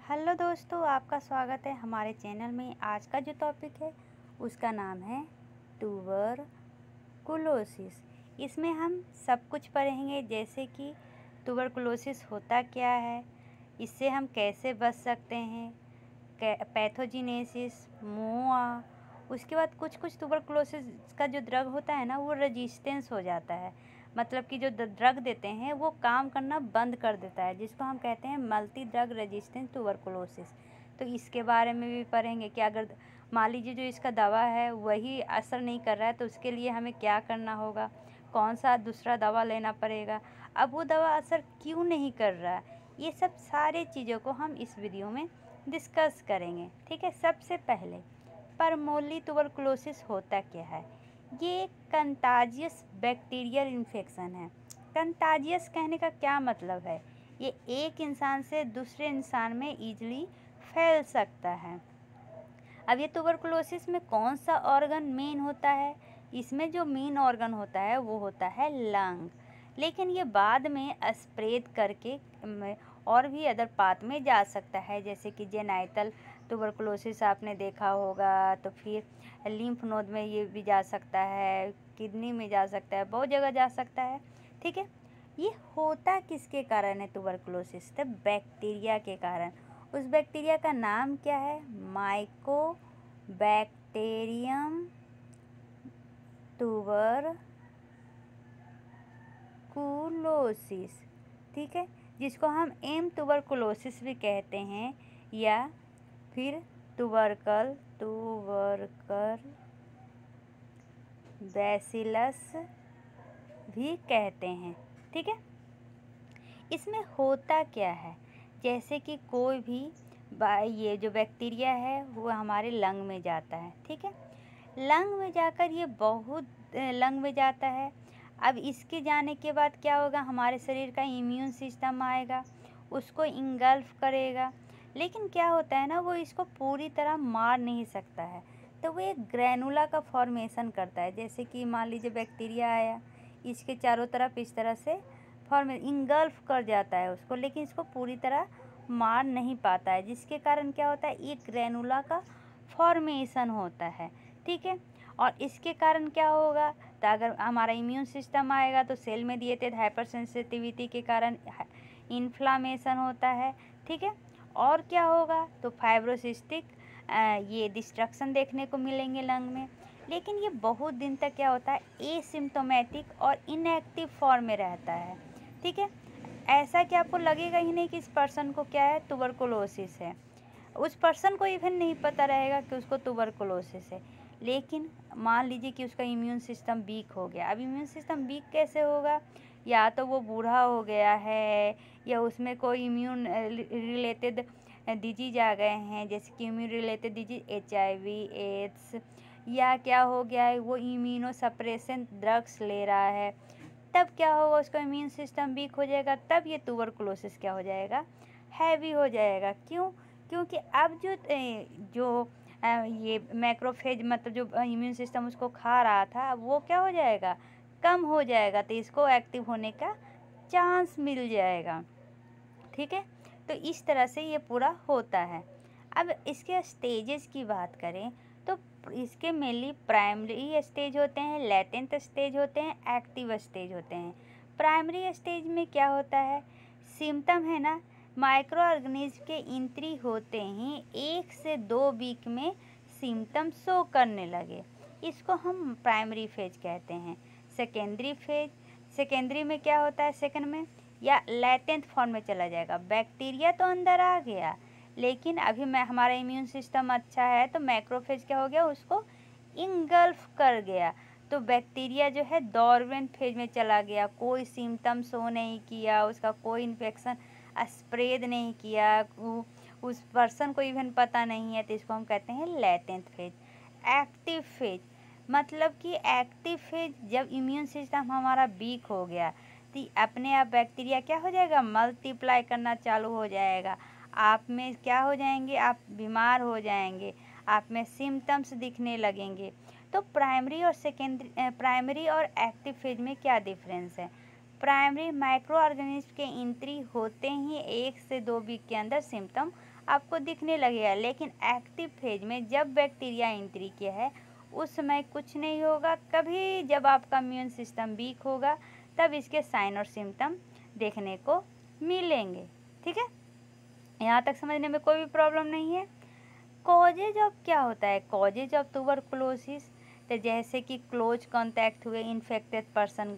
Hello दोस्तों, आपका स्वागत है हमारे चैनल में। आज का जो टॉपिक है उसका नाम है ट्यूबरकुलोसिस। इसमें हम सब कुछ पढ़ेंगे, जैसे कि ट्यूबरकुलोसिस होता क्या है, इससे हम कैसे बच सकते हैं, पैथोजेनेसिस, मुआ। उसके बाद कुछ ट्यूबरकुलोसिस का जो ड्रग होता है ना, वो रेजिस्टेंस हो जाता है। मतलब कि जो ड्रग देते हैं वो काम करना बंद कर देता है, जिसको हम कहते हैं मल्टी ड्रग रेजिस्टेंस ट्यूबरकुलोसिस। तो इसके बारे में भी पढ़ेंगे कि अगर मान लीजिए जो इसका दवा है वही असर नहीं कर रहा है तो उसके लिए हमें क्या करना होगा, कौन सा दूसरा दवा लेना पड़ेगा, अब वो दवा असर क्यों नहीं कर रहा है। ये सब सारे चीज़ों को हम इस वीडियो में डिस्कस करेंगे। ठीक है, सबसे पहले परमोली ट्यूबरकुलोसिस होता क्या है। ये एक कंटाजियस बैक्टीरियल इन्फेक्शन है। कंटाजियस कहने का क्या मतलब है, ये एक इंसान से दूसरे इंसान में ईजिली फैल सकता है। अब ये ट्यूबरकुलोसिस में कौन सा ऑर्गन मेन होता है, इसमें जो मेन ऑर्गन होता है वो होता है लंग, लेकिन ये बाद में स्प्रेड करके और भी अदर पार्ट में जा सकता है, जैसे कि जेनाइटल ट्यूबरकुलोसिस आपने देखा होगा, तो फिर लिम्फ नोड में ये भी जा सकता है, किडनी में जा सकता है, बहुत जगह जा सकता है। ठीक है, ये होता किसके कारण है ट्यूबरकुलोसिस, तो बैक्टीरिया के कारण। उस बैक्टीरिया का नाम क्या है, माइकोबैक्टीरियम ट्यूबरकुलोसिस। ठीक है, जिसको हम एम ट्यूबरकुलोसिस भी कहते हैं, या फिर ट्यूबरकल बैसिलस भी कहते हैं। ठीक है, इसमें होता क्या है, जैसे कि कोई भी ये जो बैक्टीरिया है वो हमारे लंग में जाता है। ठीक है, लंग में जाकर ये बहुत लंग में जाता है। अब इसके जाने के बाद क्या होगा, हमारे शरीर का इम्यून सिस्टम आएगा, उसको इंगल्फ करेगा, लेकिन क्या होता है ना, वो इसको पूरी तरह मार नहीं सकता है, तो वो एक ग्रैनुला का फॉर्मेशन करता है। जैसे कि मान लीजिए बैक्टीरिया आया, इसके चारों तरफ इस तरह से इंगल्फ कर जाता है उसको, लेकिन इसको पूरी तरह मार नहीं पाता है, जिसके कारण क्या होता है, एक ग्रैनुला का फॉर्मेशन होता है। ठीक है, और इसके कारण क्या होगा, तो अगर हमारा इम्यून सिस्टम आएगा तो सेल मेडिएटेड हाइपर सेंसिटिविटी के कारण इन्फ्लामेशन होता है। ठीक है, और क्या होगा, तो फाइब्रोसिस्टिक ये डिस्ट्रक्शन देखने को मिलेंगे लंग में। लेकिन ये बहुत दिन तक क्या होता है, एसिम्प्टोमेटिक और इनएक्टिव फॉर्म में रहता है। ठीक है, ऐसा कि आपको लगेगा ही नहीं कि इस पर्सन को क्या है, ट्यूबरकुलोसिस है। उस पर्सन को इवन नहीं पता रहेगा कि उसको ट्यूबरकुलोसिस है। लेकिन मान लीजिए कि उसका इम्यून सिस्टम वीक हो गया। अब इम्यून सिस्टम वीक कैसे होगा, या तो वो बूढ़ा हो गया है, या उसमें कोई इम्यून रिलेटेड डिजीज आ गए हैं, जैसे कि immune related disease HIV, AIDS, या क्या हो गया है, वो इम्यूनो सप्रेशन ड्रग्स ले रहा है, तब क्या होगा, उसका इम्यून सिस्टम वीक हो जाएगा, तब ये ट्यूबरकुलोसिस क्या हो जाएगा, हैवी हो जाएगा। क्यों, क्योंकि अब ये मैक्रोफेज, मतलब जो इम्यून सिस्टम उसको खा रहा था, वो क्या हो जाएगा, कम हो जाएगा, तो इसको एक्टिव होने का चांस मिल जाएगा। ठीक है, तो इस तरह से ये पूरा होता है। अब इसके स्टेजेस की बात करें तो इसके मेनली प्राइमरी स्टेज होते हैं, लेटेंट स्टेज होते हैं, एक्टिव स्टेज होते हैं। प्राइमरी स्टेज में क्या होता है, सिम्टम है ना, माइक्रो ऑर्गेनिज्म के एंट्री होते ही 1 से 2 वीक में सिम्टम शो करने लगे, इसको हम प्राइमरी फेज कहते हैं। सेकेंडरी में क्या होता है, सेकेंड में या लेटेंट फॉर्म में चला जाएगा, बैक्टीरिया तो अंदर आ गया, लेकिन अभी हमारा इम्यून सिस्टम अच्छा है, तो मैक्रोफेज क्या हो गया, उसको इंगल्फ कर गया, तो बैक्टीरिया जो है डोरमेंट फेज में चला गया, कोई सिम्टम शो नहीं किया, उसका कोई इन्फेक्शन स्प्रेड नहीं किया, उस पर्सन को इवन पता नहीं है, तो इसको हम कहते हैं लेटेंट फेज। एक्टिव फेज मतलब कि एक्टिव फेज जब इम्यून सिस्टम हमारा वीक हो गया, तो अपने आप बैक्टीरिया क्या हो जाएगा, मल्टीप्लाई करना चालू हो जाएगा, आप में क्या हो जाएंगे, आप बीमार हो जाएंगे, आप में सिम्टम्स दिखने लगेंगे। तो प्राइमरी और एक्टिव फेज में क्या डिफरेंस है, प्राइमरी माइक्रो ऑर्गेनिज्म के एंट्री होते ही 1 से 2 वीक के अंदर सिम्टम आपको दिखने लगेगा। लेकिन एक्टिव फेज में जब बैक्टीरिया एंट्री किया है उस समय कुछ नहीं होगा। कभी जब आपका इम्यून सिस्टम वीक होगा तब इसके साइन और सिम्टम देखने को मिलेंगे। ठीक है, यहाँ तक समझने में कोई भी प्रॉब्लम नहीं है। कॉजेज ऑफ क्या होता है? कॉजेज ऑफ ट्यूबरकुलोसिस, तो जैसे कि क्लोज कांटेक्ट हुए इन्फेक्टेड पर्सन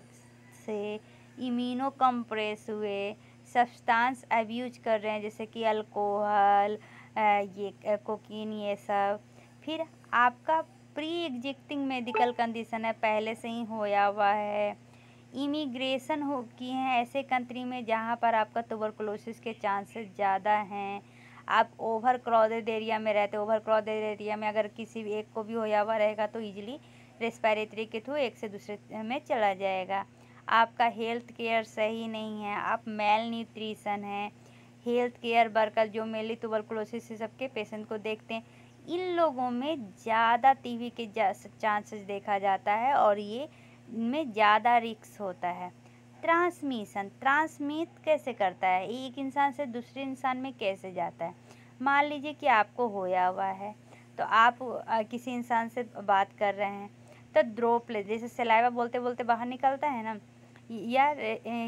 से, इम्यूनो कंप्रेस हुए, सब्सटेंस अब्यूज कर रहे हैं जैसे कि अल्कोहल, ये कोकीन, ये सब। फिर आपका प्री एग्जिस्टिंग मेडिकल कंडीशन है, पहले से ही होया हुआ है। इमिग्रेशन हो की हैं ऐसे कंट्री में जहाँ पर आपका ट्यूबरकुलोसिस के चांसेस ज़्यादा हैं। आप ओवर क्राउडेड एरिया में रहते हो, ओवर क्राउडेड एरिया में अगर किसी भी एक को भी होया हुआ रहेगा तो इजीली रेस्पिरेटरी के थ्रू एक से दूसरे में चला जाएगा। आपका हेल्थ केयर सही नहीं है, आप मेल न्यूट्रिशन है। हेल्थ केयर वर्कर जो मेनली ट्यूबरकुलोसिस से सबके पेशेंट को देखते हैं, इन लोगों में ज़्यादा टीबी के चांसेस देखा जाता है और ये इनमें ज़्यादा रिस्क होता है। ट्रांसमिट कैसे करता है? एक इंसान से दूसरे इंसान में कैसे जाता है? मान लीजिए कि आपको होया हुआ है तो आप किसी इंसान से बात कर रहे हैं तो ड्रॉपलेट जैसे सलाइवा बोलते बोलते बाहर निकलता है ना, या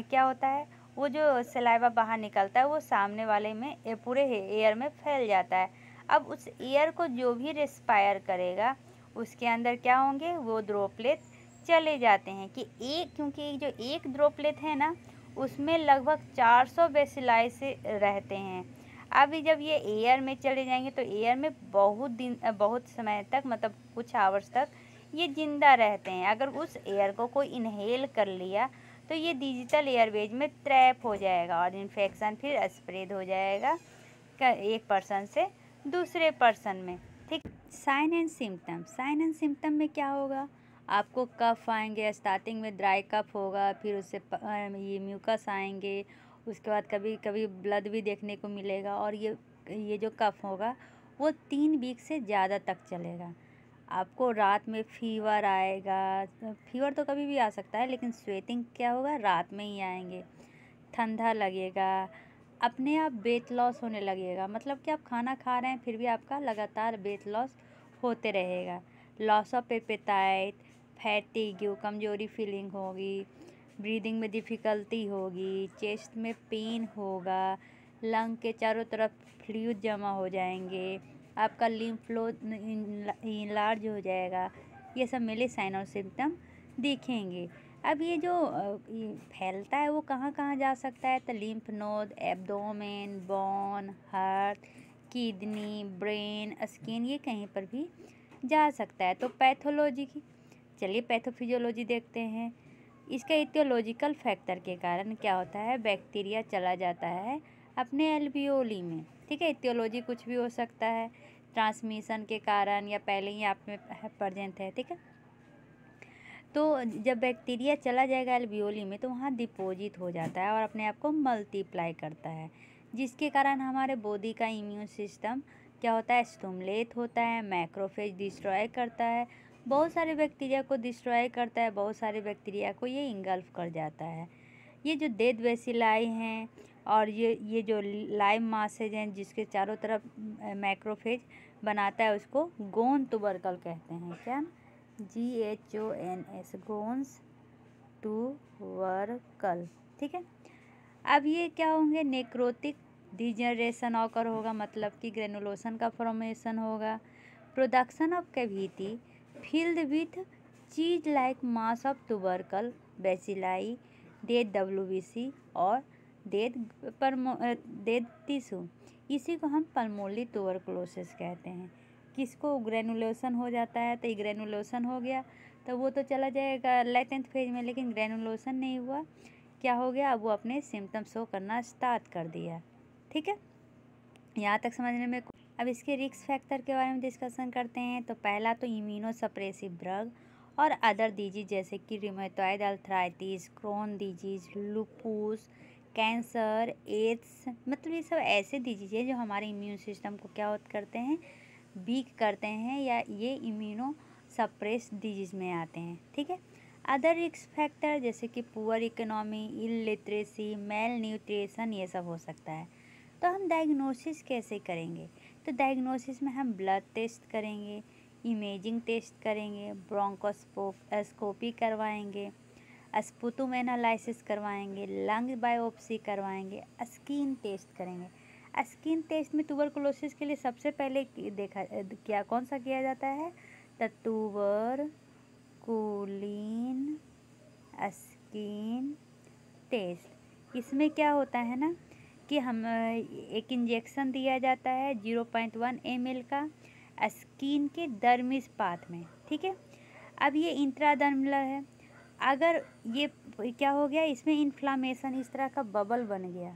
क्या होता है, वो जो सलाइवा बाहर निकलता है वो सामने वाले में पूरे एयर में फैल जाता है। अब उस एयर को जो भी रेस्पायर करेगा उसके अंदर क्या होंगे, वो ड्रॉपलेट चले जाते हैं। कि क्योंकि जो एक ड्रॉपलेट है ना उसमें लगभग 400 बेसिलाई से रहते हैं। अभी जब ये एयर में चले जाएंगे तो एयर में बहुत समय तक, मतलब कुछ आवर्स तक ये जिंदा रहते हैं। अगर उस एयर को कोई इनहेल कर लिया तो ये डिजिटल एयरवेज में ट्रैप हो जाएगा और इन्फेक्शन फिर स्प्रेड हो जाएगा एक पर्सन से दूसरे पर्सन में। ठीक। साइन एंड सिम्टम में क्या होगा? आपको कफ आएंगे, स्टार्टिंग में ड्राई कफ होगा, फिर उससे ये म्यूकस आएंगे, उसके बाद कभी कभी ब्लड भी देखने को मिलेगा। और ये जो कफ होगा वो 3 वीक से ज़्यादा तक चलेगा। आपको रात में फीवर आएगा, फीवर तो कभी भी आ सकता है लेकिन स्वेटिंग क्या होगा, रात में ही आएंगे। ठंडा लगेगा, अपने आप वेट लॉस होने लगेगा, मतलब कि आप खाना खा रहे हैं फिर भी आपका लगातार वेट लॉस होते रहेगा। लॉस ऑफ एपेटाइट, फैटिग, कमजोरी फीलिंग होगी, ब्रीदिंग में डिफ़िकल्टी होगी, चेस्ट में पेन होगा, लंग के चारों तरफ फ्लूइड जमा हो जाएंगे, आपका लिम्फ फ्लो इनलार्ज हो जाएगा। ये सब मेरे साइन और सिम्टम दिखेंगे। अब ये जो ये फैलता है वो कहाँ कहाँ जा सकता है? तो lymph node, abdomen, bone, heart, kidney, brain, skin, ये कहीं पर भी जा सकता है। तो पैथोलॉजी की, चलिए पैथोफिजियोलॉजी देखते हैं। इसका इटियोलॉजिकल फैक्टर के कारण क्या होता है, बैक्टीरिया चला जाता है अपने एल्वियोली में। ठीक है, इटियोलॉजी कुछ भी हो सकता है, ट्रांसमिशन के कारण या पहले ही आप में प्रेजेंट है। ठीक है, तो जब बैक्टीरिया चला जाएगा एल्वियोली में तो वहाँ डिपॉजिट हो जाता है और अपने आप को मल्टीप्लाई करता है, जिसके कारण हमारे बॉडी का इम्यून सिस्टम क्या होता है, स्टिमुलेट होता है, मैक्रोफेज डिस्ट्रॉय करता है, बहुत सारे बैक्टीरिया को डिस्ट्रॉय करता है, बहुत सारे बैक्टीरिया को ये इंगल्फ कर जाता है। ये जो डेड बेसिलाई हैं और ये जो लाइम मासेज हैं जिसके चारों तरफ मैक्रोफेज बनाता है उसको गोन टूबरकल कहते हैं। क्या? GHONS, Ghon's tubercle. ठीक है, अब ये क्या होंगे, नेक्रोटिक डिजनरेशन ऑकर होगा, मतलब कि ग्रेनुलोसन का फॉर्मेशन होगा। Production of cavity filled with cheese like mass of tubercle bacilli, dead WBC और डेड टिश्यू, इसी को हम पल्मोनरी ट्यूबरकुलोसिस कहते हैं। किसको ग्रेनुलेशन हो जाता है, तो ग्रेनुलेशन हो गया तो वो तो चला जाएगा लेटेंट फेज में, लेकिन ग्रेनुलेशन नहीं हुआ, क्या हो गया, अब वो अपने सिम्टम शो करना स्टार्ट कर दिया। ठीक है, यहाँ तक समझने में। अब इसके रिस्क फैक्टर के बारे में डिस्कशन करते हैं। तो पहला तो इम्यूनो सप्रेसिव ड्रग और अदर डिजीज जैसे कि rheumatoid arthritis, Crohn disease, lupus, cancer, AIDS, मतलब ये सब ऐसे डिजीज है जो हमारे इम्यून सिस्टम को क्या करते हैं, वीक करते हैं, या ये इम्यूनो सप्रेस डिजीज में आते हैं। ठीक है, अदर रिस्क फैक्टर जैसे कि poor economy, illiteracy, mail nutrition, ये सब हो सकता है। तो हम डायग्नोसिस कैसे करेंगे? तो डायग्नोसिस में हम ब्लड टेस्ट करेंगे, इमेजिंग टेस्ट करेंगे, ब्रोंकोस्कोपी करवाएंगे, स्पुतुम एनालिसिस करवाएंगे, लंग बायोप्सी करवाएंगे, स्किन टेस्ट करेंगे। स्किन टेस्ट में ट्यूबरकुलोसिस के लिए सबसे पहले क्या कौन सा किया जाता है? The tuberculin skin test. इसमें क्या होता है ना कि हम एक इंजेक्शन दिया जाता है 0.1 ml का स्किन के डर्मिस पाथ में, ठीक है। अब ये इंट्राडर्मिलर है। अगर ये क्या हो गया, इसमें इन्फ्लामेशन, इस तरह का बबल बन गया,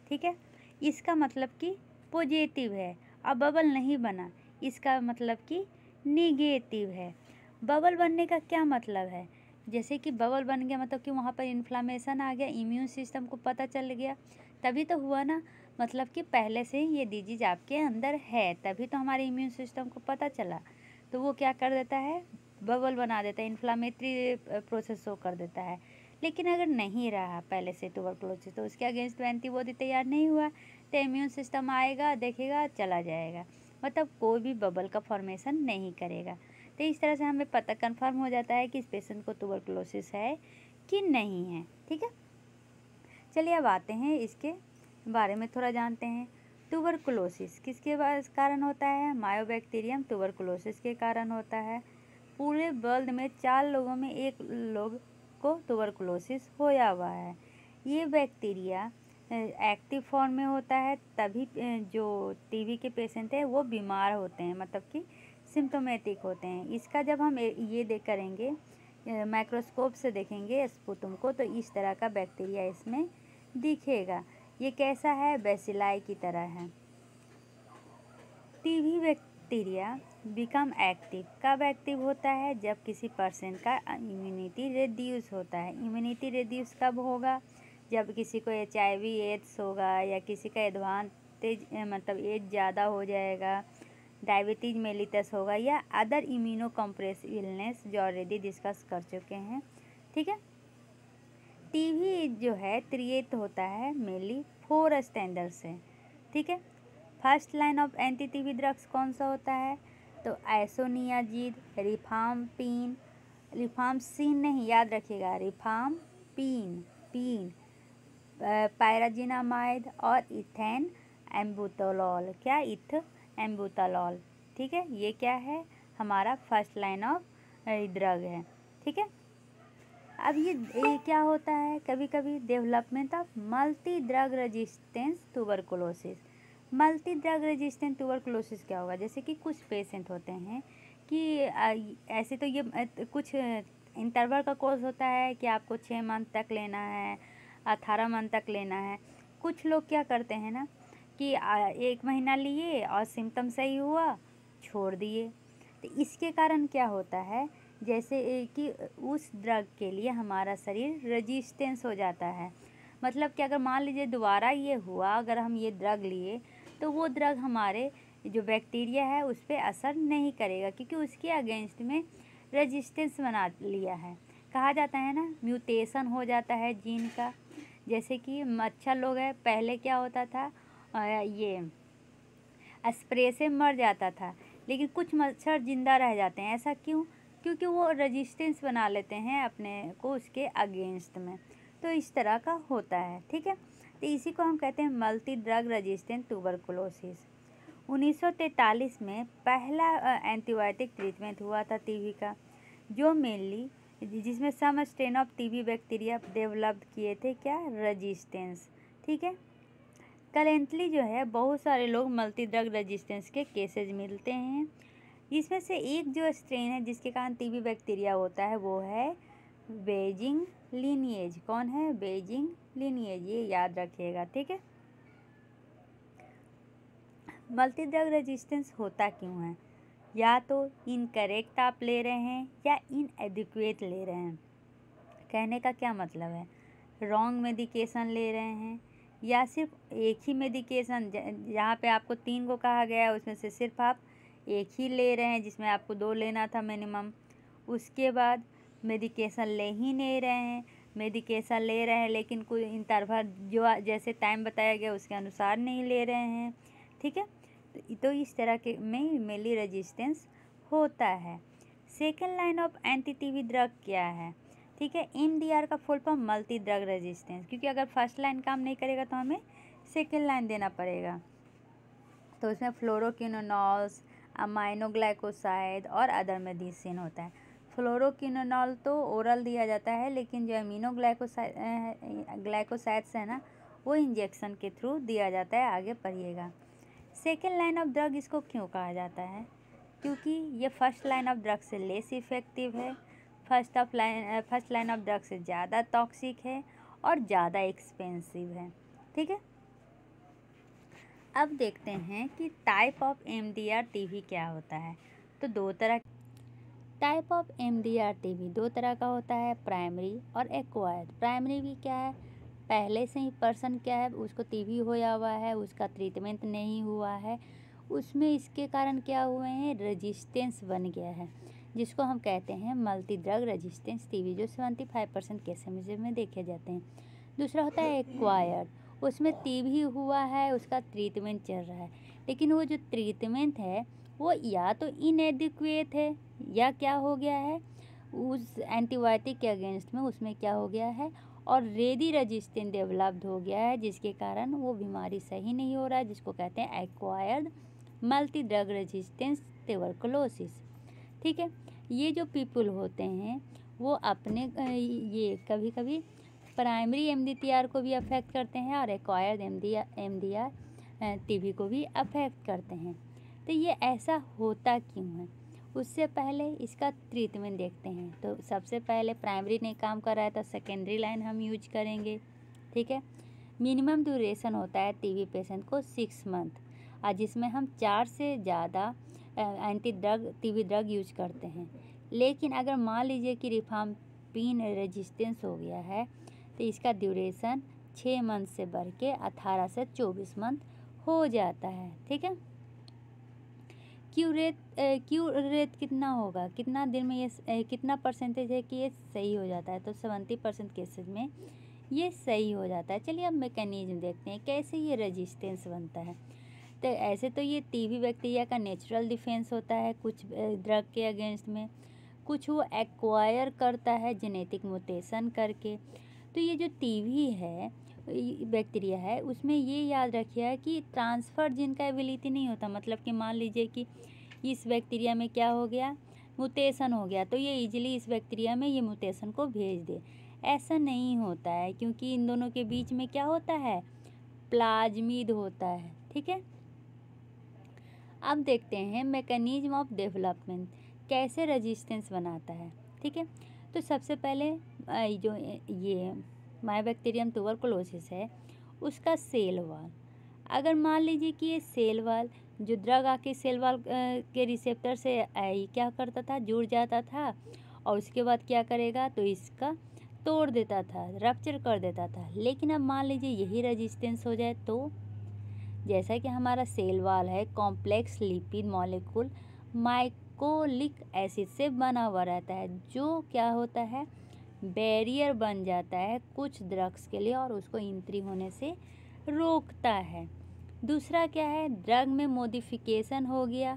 ठीक है, इसका मतलब कि पॉजिटिव है। अब बबल नहीं बना, इसका मतलब कि निगेटिव है। बबल बनने का क्या मतलब है? जैसे कि बबल बन गया मतलब कि वहाँ पर इन्फ्लामेशन आ गया, इम्यून सिस्टम को पता चल गया, तभी तो हुआ ना। मतलब कि पहले से ही ये डिजीज आपके अंदर है, तभी तो हमारे इम्यून सिस्टम को पता चला। तो वो क्या कर देता है, बबल बना देता है, इन्फ्लामेटरी प्रोसेस शो कर देता है। लेकिन अगर नहीं रहा पहले से ट्यूबरकुलोसिस, तो उसके अगेंस्ट एंटीबॉडी तैयार नहीं हुआ, तो इम्यून सिस्टम आएगा, देखेगा, चला जाएगा, मतलब कोई भी बबल का फॉर्मेशन नहीं करेगा। तो इस तरह से हमें पता कंफर्म हो जाता है कि इस पेशेंट को ट्यूबरकुलोसिस है कि नहीं है, ठीक है। चलिए अब आते हैं इसके बारे में थोड़ा जानते हैं। ट्यूबरकुलोसिस किसके कारण होता है? मायोबैक्टीरियम ट्यूबरकुलोसिस के कारण होता है। पूरे वर्ल्ड में 4 लोगों में 1 लोग को ट्यूबरकुलोसिस होया हुआ है। ये बैक्टीरिया एक्टिव फॉर्म में होता है, तभी जो टीबी के पेशेंट हैं वो बीमार होते हैं, मतलब कि सिम्टोमेटिक होते हैं। इसका जब हम ये देख करेंगे, माइक्रोस्कोप से देखेंगे स्पुतुम को, तो इस तरह का बैक्टीरिया इसमें दिखेगा। ये कैसा है? बेसिलाई की तरह है। टीबी बैक्टीरिया बिकम एक्टिव कब एक्टिव होता है? जब किसी पर्सन का इम्यूनिटी रिड्यूस होता है। इम्यूनिटी रिड्यूस कब होगा? जब किसी को HIV एड्स होगा, या किसी का एडवांटेज मतलब एज ज़्यादा हो जाएगा, डायबिटीज मेलिटस होगा, या अदर इम्यूनो कम्प्रेसिव इलनेस जो ऑलरेडी डिस्कस कर चुके हैं, ठीक है। टीबी जो है क्रिएट होता है मेनली 4 स्टैंडर्ड से, ठीक है। First line of anti TB drugs कौन सा होता है? तो आइसोनियाजिड, रिफाम्पिसिन नहीं, याद रखिएगा, रिफाम्पिन, पायराजिनामाइड और इथेन एम्बुतोलॉल। क्या? एम्बुतोलॉल, ठीक है। ये क्या है? हमारा फर्स्ट लाइन ऑफ ड्रग है, ठीक है। अब ये क्या होता है, कभी कभी development of multi drug resistance tuberculosis. Multi drug resistant tuberculosis क्या होगा? जैसे कि कुछ पेशेंट होते हैं कि ऐसे तो ये कुछ इंटरवल का कोर्स होता है कि आपको 6 मंथ तक लेना है, 18 मंथ तक लेना है। कुछ लोग क्या करते हैं ना कि 1 महीना लिए और सिम्टम सही हुआ, छोड़ दिए। तो इसके कारण क्या होता है, जैसे कि उस ड्रग के लिए हमारा शरीर रेजिस्टेंस हो जाता है। मतलब कि अगर मान लीजिए दोबारा ये हुआ, अगर हम ये ड्रग लिए, तो वो ड्रग हमारे जो बैक्टीरिया है उस पर असर नहीं करेगा, क्योंकि उसके अगेंस्ट में रेजिस्टेंस बना लिया है। कहा जाता है ना, म्यूटेशन हो जाता है जीन का। जैसे कि मच्छर लोग हैं, पहले क्या होता था, ये स्प्रे से मर जाता था, लेकिन कुछ मच्छर जिंदा रह जाते हैं। ऐसा क्यों? क्योंकि वो रेजिस्टेंस बना लेते हैं अपने को उसके अगेंस्ट में। तो इस तरह का होता है, ठीक है। तो इसी को हम कहते हैं मल्टी ड्रग रेजिस्टेंट ट्यूबरकुलोसिस। 1943 में पहला एंटीबायोटिक ट्रीटमेंट हुआ था टीबी का, जो मेनली जिसमें some strain of TB bacteria develop किए थे, क्या? रेजिस्टेंस, ठीक है। करेंटली जो है बहुत सारे लोग मल्टी ड्रग रेजिस्टेंस के केसेज मिलते हैं। इसमें से एक जो स्ट्रेन है जिसके कारण टीबी बैक्टीरिया होता है वो है बेइजिंग लीनिएज। कौन है? बेइजिंग लीनिएज, ये याद रखिएगा, ठीक है। मल्टी ड्रग रेजिस्टेंस होता क्यों है? या तो इनकरेक्ट आप ले रहे हैं या इनएडिक्वेट ले रहे हैं। कहने का क्या मतलब है? रॉन्ग मेडिकेशन ले रहे हैं, या सिर्फ एक ही मेडिकेशन, जहाँ पे आपको 3 को कहा गया है उसमें से सिर्फ आप एक ही ले रहे हैं, जिसमें आपको 2 लेना था मिनिमम। उसके बाद मेडिकेशन ले ही नहीं रहे हैं, मेडिकेशन ले रहे हैं लेकिन कोई इंटरवल जो जैसे टाइम बताया गया उसके अनुसार नहीं ले रहे हैं, ठीक है। तो इस तरह के में मेनली रेजिस्टेंस होता है। Second line of anti TB drug क्या है, ठीक है। MDR का full form multi drug resistance, क्योंकि अगर फर्स्ट लाइन काम नहीं करेगा तो हमें सेकेंड लाइन देना पड़ेगा। तो इसमें फ्लोरोक्विनोनॉल्स, अमाइनोग्लाइकोसाइड और अदर मेडिसिन होता है। फ्लोरोक्विनोनॉल तो ओरल दिया जाता है, लेकिन जो ग्लाइकोसाइड्स है ना, वो इंजेक्शन के थ्रू दिया जाता है। आगे पढ़िएगा। सेकेंड लाइन ऑफ ड्रग इसको क्यों कहा जाता है, क्योंकि ये फर्स्ट लाइन ऑफ ड्रग से लेस इफ़ेक्टिव है, फर्स्ट लाइन ऑफ ड्रग से ज़्यादा टॉक्सिक है और ज़्यादा एक्सपेंसिव है, ठीक है। अब देखते हैं कि टाइप ऑफ MDR टीबी क्या होता है। तो दो तरह का होता है, प्राइमरी और एक्वायर्ड। प्राइमरी भी क्या है, पहले से ही पर्सन क्या है उसको टीबी होया हुआ है, उसका ट्रीटमेंट नहीं हुआ है, उसमें इसके कारण क्या हुए हैं, रेजिस्टेंस बन गया है, जिसको हम कहते हैं मल्टी ड्रग रेजिस्टेंस टीबी, जो 75% केसेस में देखे जाते हैं। दूसरा होता है एक्वायर्ड, उसमें टीबी हुआ है, उसका ट्रीटमेंट चल रहा है, लेकिन वो जो ट्रीटमेंट है वो या तो इनएडिक्वेट है या क्या हो गया है, उस एंटीबायोटिक के अगेंस्ट में उसमें क्या हो गया है और रेडी रेजिस्टेंट डेवलप्ड हो गया है, जिसके कारण वो बीमारी सही नहीं हो रहा है, जिसको कहते हैं acquired multi drug resistance tuberculosis, ठीक है। ये जो पीपल होते हैं वो अपने ये कभी कभी प्राइमरी MDR को भी अफेक्ट करते हैं और एक्वायर्ड MDR टीबी को भी अफेक्ट करते हैं। तो ये ऐसा होता क्यों है, उससे पहले इसका ट्रीटमेंट देखते हैं। तो सबसे पहले प्राइमरी नहीं काम कर रहा है तो सेकेंडरी लाइन हम यूज करेंगे, ठीक है। मिनिमम ड्यूरेशन होता है टीबी पेशेंट को 6 मंथ, और जिसमें हम 4 से ज़्यादा टीबी ड्रग यूज करते हैं। लेकिन अगर मान लीजिए कि रिफाम्पिन रेजिस्टेंस हो गया है तो इसका ड्यूरेशन 6 मंथ से बढ़ के 18 से 24 मंथ हो जाता है, ठीक है। क्यूर रेट कितना होगा, कितना दिन में ये कितना परसेंटेज है कि ये सही हो जाता है, तो 70% केसेस में ये सही हो जाता है। चलिए अब मैकेनिज्म देखते हैं कैसे ये रेजिस्टेंस बनता है। तो ऐसे तो ये टीबी बैक्टीरिया का नेचुरल डिफेंस होता है कुछ ड्रग के अगेंस्ट में, कुछ वो एक्वायर करता है जेनेटिक म्यूटेशन करके। तो ये जो टीबी है बैक्टीरिया है उसमें ये याद रखिए कि ट्रांसफ़र जीन का एबिलिटी नहीं होता, मतलब कि मान लीजिए कि इस बैक्टीरिया में क्या हो गया, म्यूटेशन हो गया, तो ये इजीली इस बैक्टीरिया में ये म्यूटेशन को भेज दे, ऐसा नहीं होता है, क्योंकि इन दोनों के बीच में क्या होता है, प्लाज्मिड होता है, ठीक है। अब देखते हैं मैकेनिज्म ऑफ डेवलपमेंट, कैसे रेजिस्टेंस बनाता है, ठीक है। तो सबसे पहले जो ये माइबैक्टीरियम ट्यूबरकुलोसिस है उसका सेल वाल, अगर मान लीजिए कि ये सेल वाल जो ड्रग आके सेल वाल के रिसेप्टर से क्या करता था, जुड़ जाता था, और उसके बाद क्या करेगा तो इसका तोड़ देता था, रप्चर कर देता था। लेकिन अब मान लीजिए यही रेजिस्टेंस हो जाए तो, जैसा कि हमारा सेल वाल है complex lipid molecule mycolic acid से बना हुआ रहता है, जो क्या होता है बैरियर बन जाता है कुछ ड्रग्स के लिए और उसको एंट्री होने से रोकता है। दूसरा क्या है, ड्रग में मॉडिफिकेशन हो गया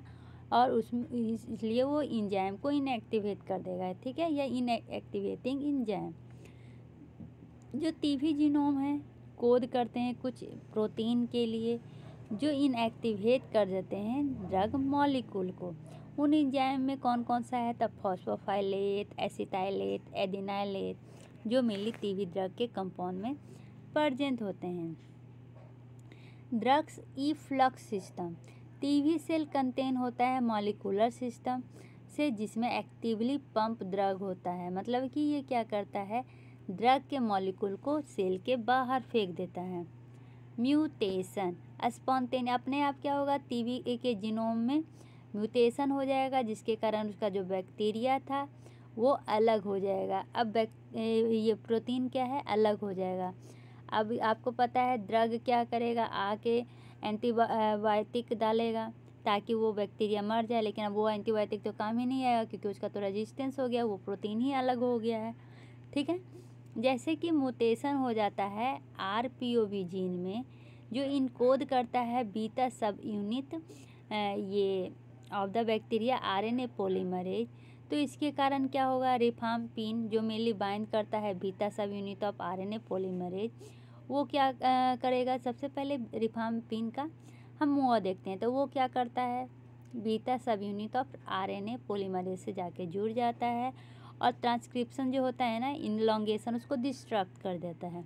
और उसमें इसलिए वो इंजाइम को इनएक्टिवेट कर देगा, ठीक है, या इनएक्टिवेटिंग इंजाइम। जो टीबी जीनोम है कोड करते हैं कुछ प्रोटीन के लिए जो इनएक्टिवेट कर देते हैं ड्रग मॉलिक्यूल को। उन एंजाइम में कौन कौन सा है, तब फॉस्फोफाइलेट, एसिटाइलेट, एडिनाइलेट, जो मेनली टीबी ड्रग के कंपाउंड में प्रेजेंट होते हैं। Drugs efflux system, TB cell contain होता है मॉलिक्यूलर सिस्टम से, जिसमें एक्टिवली पंप ड्रग होता है, मतलब कि ये क्या करता है ड्रग के मॉलिक्यूल को सेल के बाहर फेंक देता है। म्यूटेशन, स्पॉन्टेनियस, अपने आप क्या होगा, टीबी के जीनोम में म्यूटेशन हो जाएगा, जिसके कारण उसका जो बैक्टीरिया था वो अलग हो जाएगा। अब ये प्रोटीन क्या है, अलग हो जाएगा। अब आपको पता है ड्रग क्या करेगा, आके एंटीबायोटिक डालेगा ताकि वो बैक्टीरिया मर जाए, लेकिन अब वो एंटीबायोटिक तो काम ही नहीं आएगा क्योंकि उसका तो रेजिस्टेंस हो गया, वो प्रोटीन ही अलग हो गया है, ठीक है। जैसे कि म्यूटेशन हो जाता है RPOV जीन में, जो इनकोड करता है बीटा सब यूनिट ये of the bacteria RNA polymerase. तो इसके कारण क्या होगा, रिफाम्पिन जो मेनली बाइंड करता है बीटा सब यूनिट ऑफ RNA पॉलीमरेज, वो क्या करेगा, सबसे पहले रिफाम्पिन का हम मुआ देखते हैं। तो वो क्या करता है, बीटा सब यूनिट ऑफ RNA पॉलीमरेज से जाके जुड़ जाता है और ट्रांसक्रिप्शन जो होता है ना, इनलॉन्गेशन, उसको डिस्ट्रक्ट कर देता है।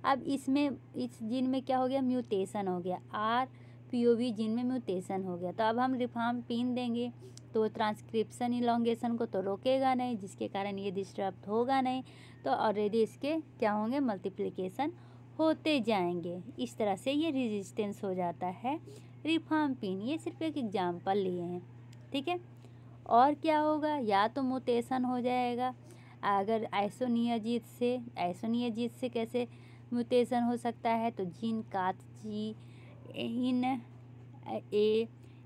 अब इसमें इस जीन में क्या हो गया, म्यूटेशन हो गया, RPOV जीन में म्यूटेशन हो गया। तो अब हम रिफाम्पिन देंगे तो ट्रांसक्रिप्शन इलॉन्गेशन को तो रोकेगा नहीं, जिसके कारण ये डिस्टर्ब होगा नहीं। तो ऑलरेडी इसके क्या होंगे, मल्टीप्लिकेशन होते जाएंगे। इस तरह से ये रेजिस्टेंस हो जाता है रिफाम्पिन। ये सिर्फ एक एग्जाम्पल लिए हैं, ठीक है। और क्या होगा, या तो म्यूटेशन हो जाएगा, अगर आइसोनियाजिड से कैसे म्यूटेशन हो सकता है, तो जीन काची इन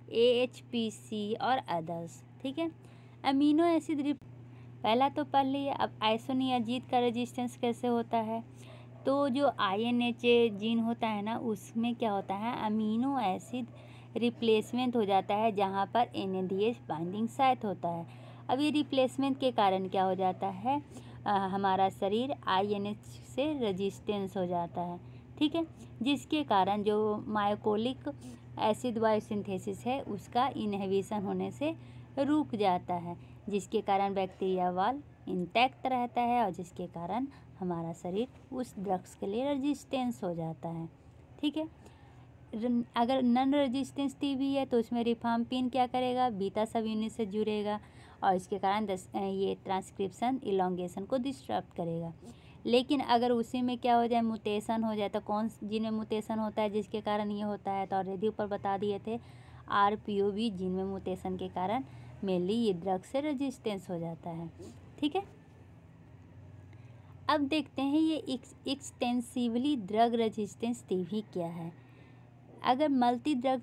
AHPC और अदर्स, ठीक है। अमीनो एसिड पहला तो पढ़ लिए। अब आइसोनियाजिड का रेजिस्टेंस कैसे होता है, तो जो INHA जीन होता है ना, उसमें क्या होता है, अमीनो एसिड रिप्लेसमेंट हो जाता है जहाँ पर NADH बाइंडिंग साइट होता है। अब ये रिप्लेसमेंट के कारण क्या हो जाता है, हमारा शरीर INH से रेजिस्टेंस हो जाता है, ठीक है, जिसके कारण जो मायोकोलिक एसिड बायोसिंथेसिस है उसका इनहिबिशन होने से रुक जाता है, जिसके कारण बैक्टीरिया वाल इंटैक्ट रहता है और जिसके कारण हमारा शरीर उस ड्रग्स के लिए रेजिस्टेंस हो जाता है, ठीक है। अगर नॉन रेजिस्टेंस टीबी है तो उसमें रिफाम्पिन क्या करेगा, बीटा सब यूनिट से जुड़ेगा और इसके कारण ये ट्रांसक्रिप्शन इलॉन्गेशन को डिस्टर्ब करेगा। लेकिन अगर उसी में क्या हो जाए, म्यूटेशन हो जाए, तो कौन जीन में म्यूटेशन होता है जिसके कारण ये होता है, तो ऑलरेडी ऊपर बता दिए थे, RPOV जीन में म्यूटेशन के कारण मेनली ये ड्रग से रेजिस्टेंस हो जाता है, ठीक है। अब देखते हैं ये एक्सटेंसिवली ड्रग रेजिस्टेंस टीबी क्या है। अगर मल्टी ड्रग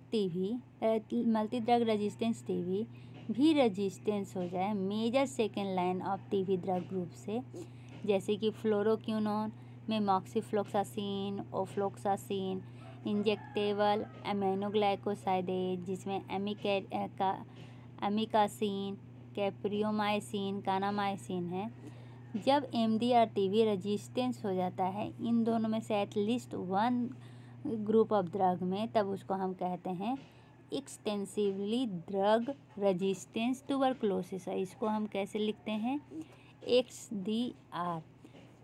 रेजिस्टेंस टीबी भी रेजिस्टेंस हो जाए major second line of TB drug group से, जैसे कि फ्लोरोक्विनोन में मॉक्सिफ्लोक्सासिन, ओफ्लोक्सासिन, इंजेक्टेबल एमिनोग्लाइकोसाइडेज जिसमें एमिकासिन, कैप्रियोमाइसिन, कानामाइसिन है। जब MDR टीबी रेजिस्टेंस हो जाता है इन दोनों में से at least one group of drug में, तब उसको हम कहते हैं एक्सटेंसिवली ड्रग रेजिस्टेंस ट्यूबरकुलोसिस। इसको हम कैसे लिखते हैं, XDR।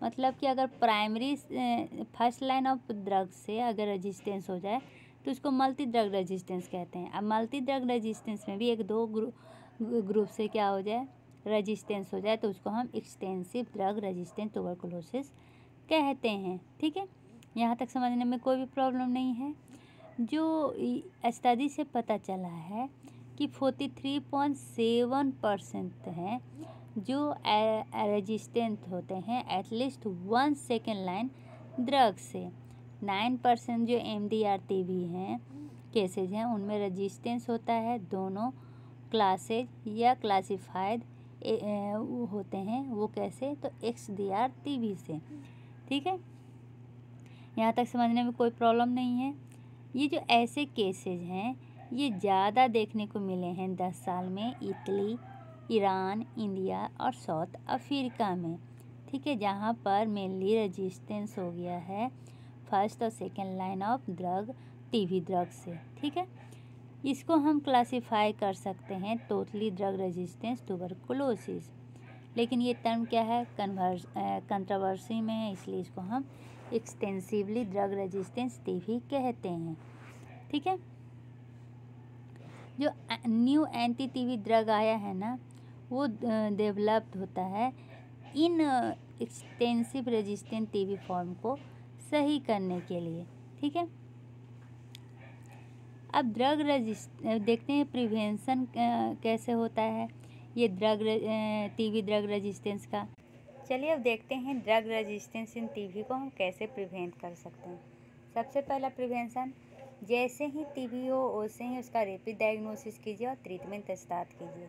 मतलब कि अगर primary first line of drug से अगर रेजिस्टेंस हो जाए तो उसको मल्टी ड्रग रेजिस्टेंस कहते हैं। अब मल्टी ड्रग रेजिस्टेंस में भी एक दो ग्रुप से क्या हो जाए, रेजिस्टेंस हो जाए, तो उसको हम एक्सटेंसिव ड्रग रेजिस्टेंस ट्यूबरकुलोसिस कहते हैं, ठीक है। यहाँ तक समझने में कोई भी प्रॉब्लम नहीं है। जो स्टडी से पता चला है कि 43.7% हैं जो रेजिस्टेंट होते हैं at least one second line drug से। 9% जो MDR टीबी हैं केसेज हैं उनमें रेजिस्टेंस होता है दोनों क्लासेज या क्लासिफाइड होते हैं, वो कैसे, तो XDR टीबी से, ठीक है। यहाँ तक समझने में कोई प्रॉब्लम नहीं है। ये जो ऐसे केसेज हैं ये ज़्यादा देखने को मिले हैं 10 साल में इटली, ईरान, इंडिया और साउथ अफ्रीका में, ठीक है, जहाँ पर मेनली रेजिस्टेंस हो गया है फर्स्ट और second line of drug TB drug से, ठीक है। इसको हम क्लासिफाई कर सकते हैं टोटली ड्रग रेजिस्टेंस ट्यूबरकुलोसिस। लेकिन ये टर्म क्या है, कंट्रोवर्सी में है, इसलिए इसको हम एक्सटेंसिवली ड्रग रेजिस्टेंस टीबी कहते हैं, ठीक है। जो न्यू एंटी टीबी ड्रग आया है ना, वो डेवलप्ड होता है इन एक्सटेंसिव रेजिस्टेंट टीबी फॉर्म को सही करने के लिए, ठीक है। अब ड्रग देखते हैं प्रिवेंशन कैसे होता है ये टीबी ड्रग रेजिस्टेंस का। चलिए अब देखते हैं ड्रग रेजिस्टेंस इन टीबी को हम कैसे प्रिवेंट कर सकते हैं। सबसे पहला प्रिवेंशन, जैसे ही टीबी हो वैसे ही उसका रैपिड डायग्नोसिस कीजिए और ट्रीटमेंट स्टार्ट कीजिए।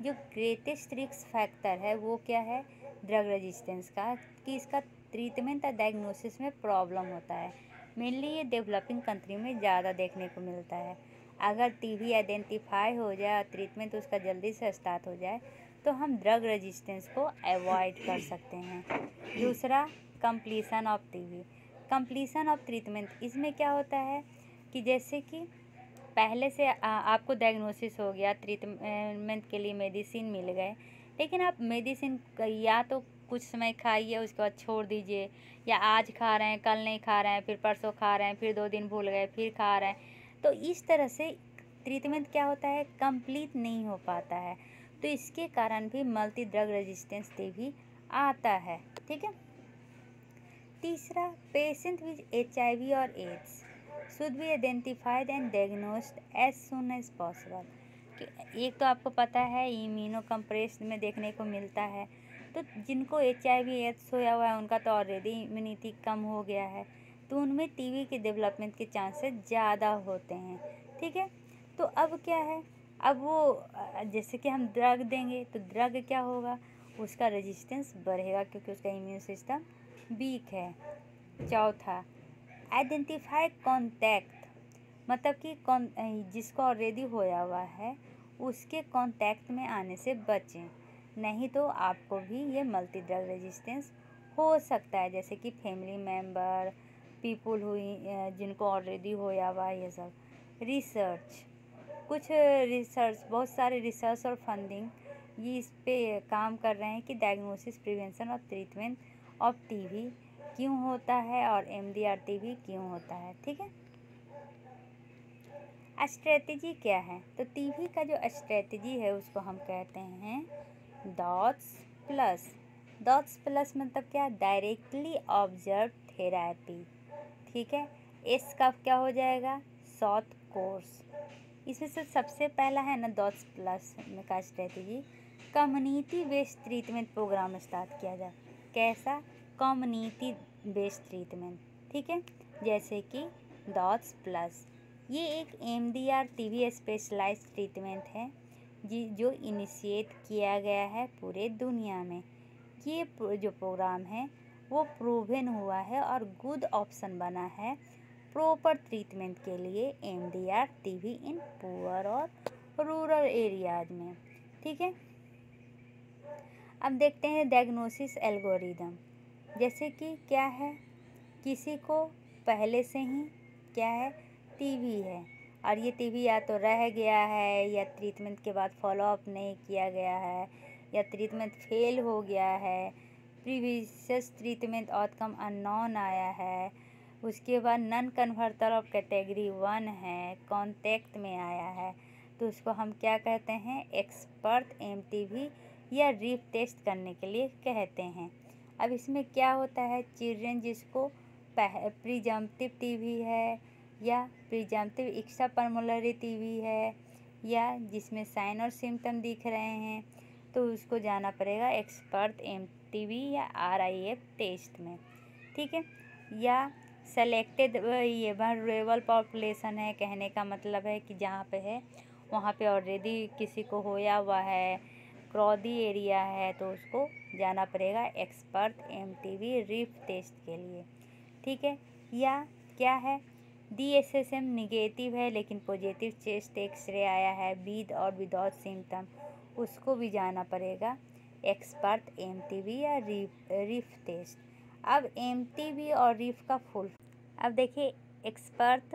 जो ग्रेटेस्ट रिस्क फैक्टर है वो क्या है, ड्रग रेजिस्टेंस का, कि इसका ट्रीटमेंट और डायग्नोसिस में प्रॉब्लम होता है। मेनली ये डेवलपिंग कंट्री में ज़्यादा देखने को मिलता है। अगर टीबी आइडेंटिफाई हो जाए और ट्रीटमेंट उसका जल्दी से स्टार्ट हो जाए तो हम ड्रग रेजिस्टेंस को अवॉइड कर सकते हैं। दूसरा, completion of TB, completion of treatment. इसमें क्या होता है कि जैसे कि पहले से आपको डायग्नोसिस हो गया, ट्रीटमेंट के लिए मेडिसिन मिल गए, लेकिन आप मेडिसिन या तो कुछ समय खाइए उसके बाद छोड़ दीजिए, या आज खा रहे हैं कल नहीं खा रहे हैं, फिर परसों खा रहे हैं, फिर 2 दिन भूल गए फिर खा रहे हैं। तो इस तरह से ट्रीटमेंट क्या होता है, कंप्लीट नहीं हो पाता है। तो इसके कारण भी मल्टी ड्रग रेजिस्टेंस टीबी आता है। ठीक है। तीसरा, पेशेंट विद HIV और AIDS should be identified and diagnosed as soon as possible. एक तो आपको पता है इम्यूनो कंप्रेस्ड में देखने को मिलता है, तो जिनको HIV एड्स होया हुआ है उनका तो ऑलरेडी इम्यूनिटी कम हो गया है, तो उनमें टीबी के डेवलपमेंट के चांसेस ज़्यादा होते हैं। ठीक है। तो अब क्या है, अब वो जैसे कि हम ड्रग देंगे तो ड्रग क्या होगा, उसका रेजिस्टेंस बढ़ेगा क्योंकि उसका इम्यून सिस्टम वीक है। चौथा, आइडेंटिफाई कॉन्टैक्ट, मतलब कि जिसको ऑलरेडी होया हुआ है उसके कांटेक्ट में आने से बचें, नहीं तो आपको भी ये मल्टी ड्रग रेजिस्टेंस हो सकता है। जैसे कि फैमिली मेम्बर, पीपल हुई जिनको ऑलरेडी होया हुआ है, ये सब। रिसर्च, कुछ रिसर्च, बहुत सारे रिसर्च और फंडिंग ये इस पे काम कर रहे हैं कि डायग्नोसिस, प्रिवेंशन और ट्रीटमेंट ऑफ टीबी क्यों होता है और MDR टीबी क्यों होता है। ठीक है। स्ट्रेटेजी क्या है, तो टीबी का जो स्ट्रेटेजी है उसको हम कहते हैं डॉट्स प्लस। डॉट्स प्लस मतलब क्या, डायरेक्टली ऑब्जर्व थेरेपी। ठीक है। एस का क्या हो जाएगा, शॉर्ट कोर्स। इसमें से सबसे पहला है ना डॉट्स प्लस का strategy, community based treatment program start किया जाए। कैसा, कम्युनिटी बेस्ड ट्रीटमेंट। ठीक है। जैसे कि डॉट्स प्लस, ये एक MDR टीबी स्पेशलाइज्ड ट्रीटमेंट है जो इनिशिएट किया गया है पूरे दुनिया में। ये जो प्रोग्राम है वो प्रूवन हुआ है और गुड ऑप्शन बना है प्रॉपर ट्रीटमेंट के लिए MDR टीबी इन पुअर और रूरल एरियाज में। ठीक है। अब देखते हैं डायग्नोसिस एल्गोरिदम। जैसे कि क्या है, किसी को पहले से ही क्या है, टीबी है, और ये टीबी या तो रह गया है या ट्रीटमेंट के बाद फॉलोअप नहीं किया गया है या ट्रीटमेंट फेल हो गया है, प्रीवियस ट्रीटमेंट आउटकम अननोन आया है, उसके बाद नन कन्वर्टर ऑफ कैटेगरी 1 है, कॉन्टैक्ट में आया है, तो उसको हम क्या कहते हैं, एक्सपर्ट MTV या रीफ टेस्ट करने के लिए कहते हैं। अब इसमें क्या होता है, चिल्ड्रन जिसको प्रीजम्पटिव टीबी है या प्रीजम्पटिव एक्स्ट्रापल्मोनरी टीबी है या जिसमें साइन और सिम्टम दिख रहे हैं, तो उसको जाना पड़ेगा एक्सपर्ट MTV या RIF टेस्ट में। ठीक है। या सेलेक्टेड, ये वल्नरेबल पॉपुलेशन है, कहने का मतलब है कि जहाँ पे है वहाँ पे ऑलरेडी किसी को होया हुआ है, क्राउडी एरिया है, तो उसको जाना पड़ेगा एक्सपर्ट MTV रीफ टेस्ट के लिए। ठीक है। या क्या है, DSSM निगेटिव है लेकिन पॉजिटिव चेस्ट एक्सरे आया है विद और विदाउट सिम्टम, उसको भी जाना पड़ेगा एक्सपर्ट MTV या रीफ टेस्ट। अब MTV और रीफ का फुल, अब देखिए एक्सपर्ट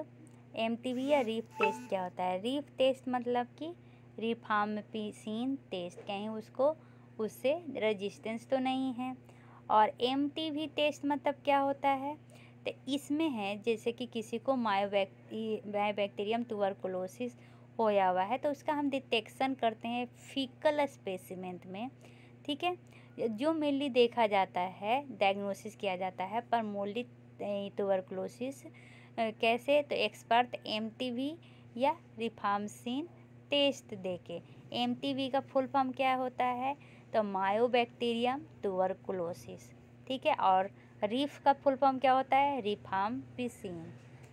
MTV या रीफ टेस्ट क्या होता है। रीफ टेस्ट मतलब कि रिफाम्पिसिन टेस्ट, कहीं उसको उससे रेजिस्टेंस तो नहीं है। और MTV टेस्ट मतलब क्या होता है, तो इसमें है जैसे कि किसी को मायोबैक्टीरियम ट्यूबरकुलोसिस होया हुआ है तो उसका हम डिटेक्शन करते हैं फीकल स्पेसिमेन में। ठीक है। जो मेनली देखा जाता है, डायग्नोसिस किया जाता है परमोली ट्यूबरकुलोसिस कैसे, तो एक्सपर्ट MTV या रिफाम्पिसिन टेस्ट देके। MTV का फुल फॉर्म क्या होता है, तो मायोबैक्टीरियम ट्यूबरकुलोसिस। ठीक है। और रीफ का फुल फॉर्म क्या होता है, रिफाम्पिसिन।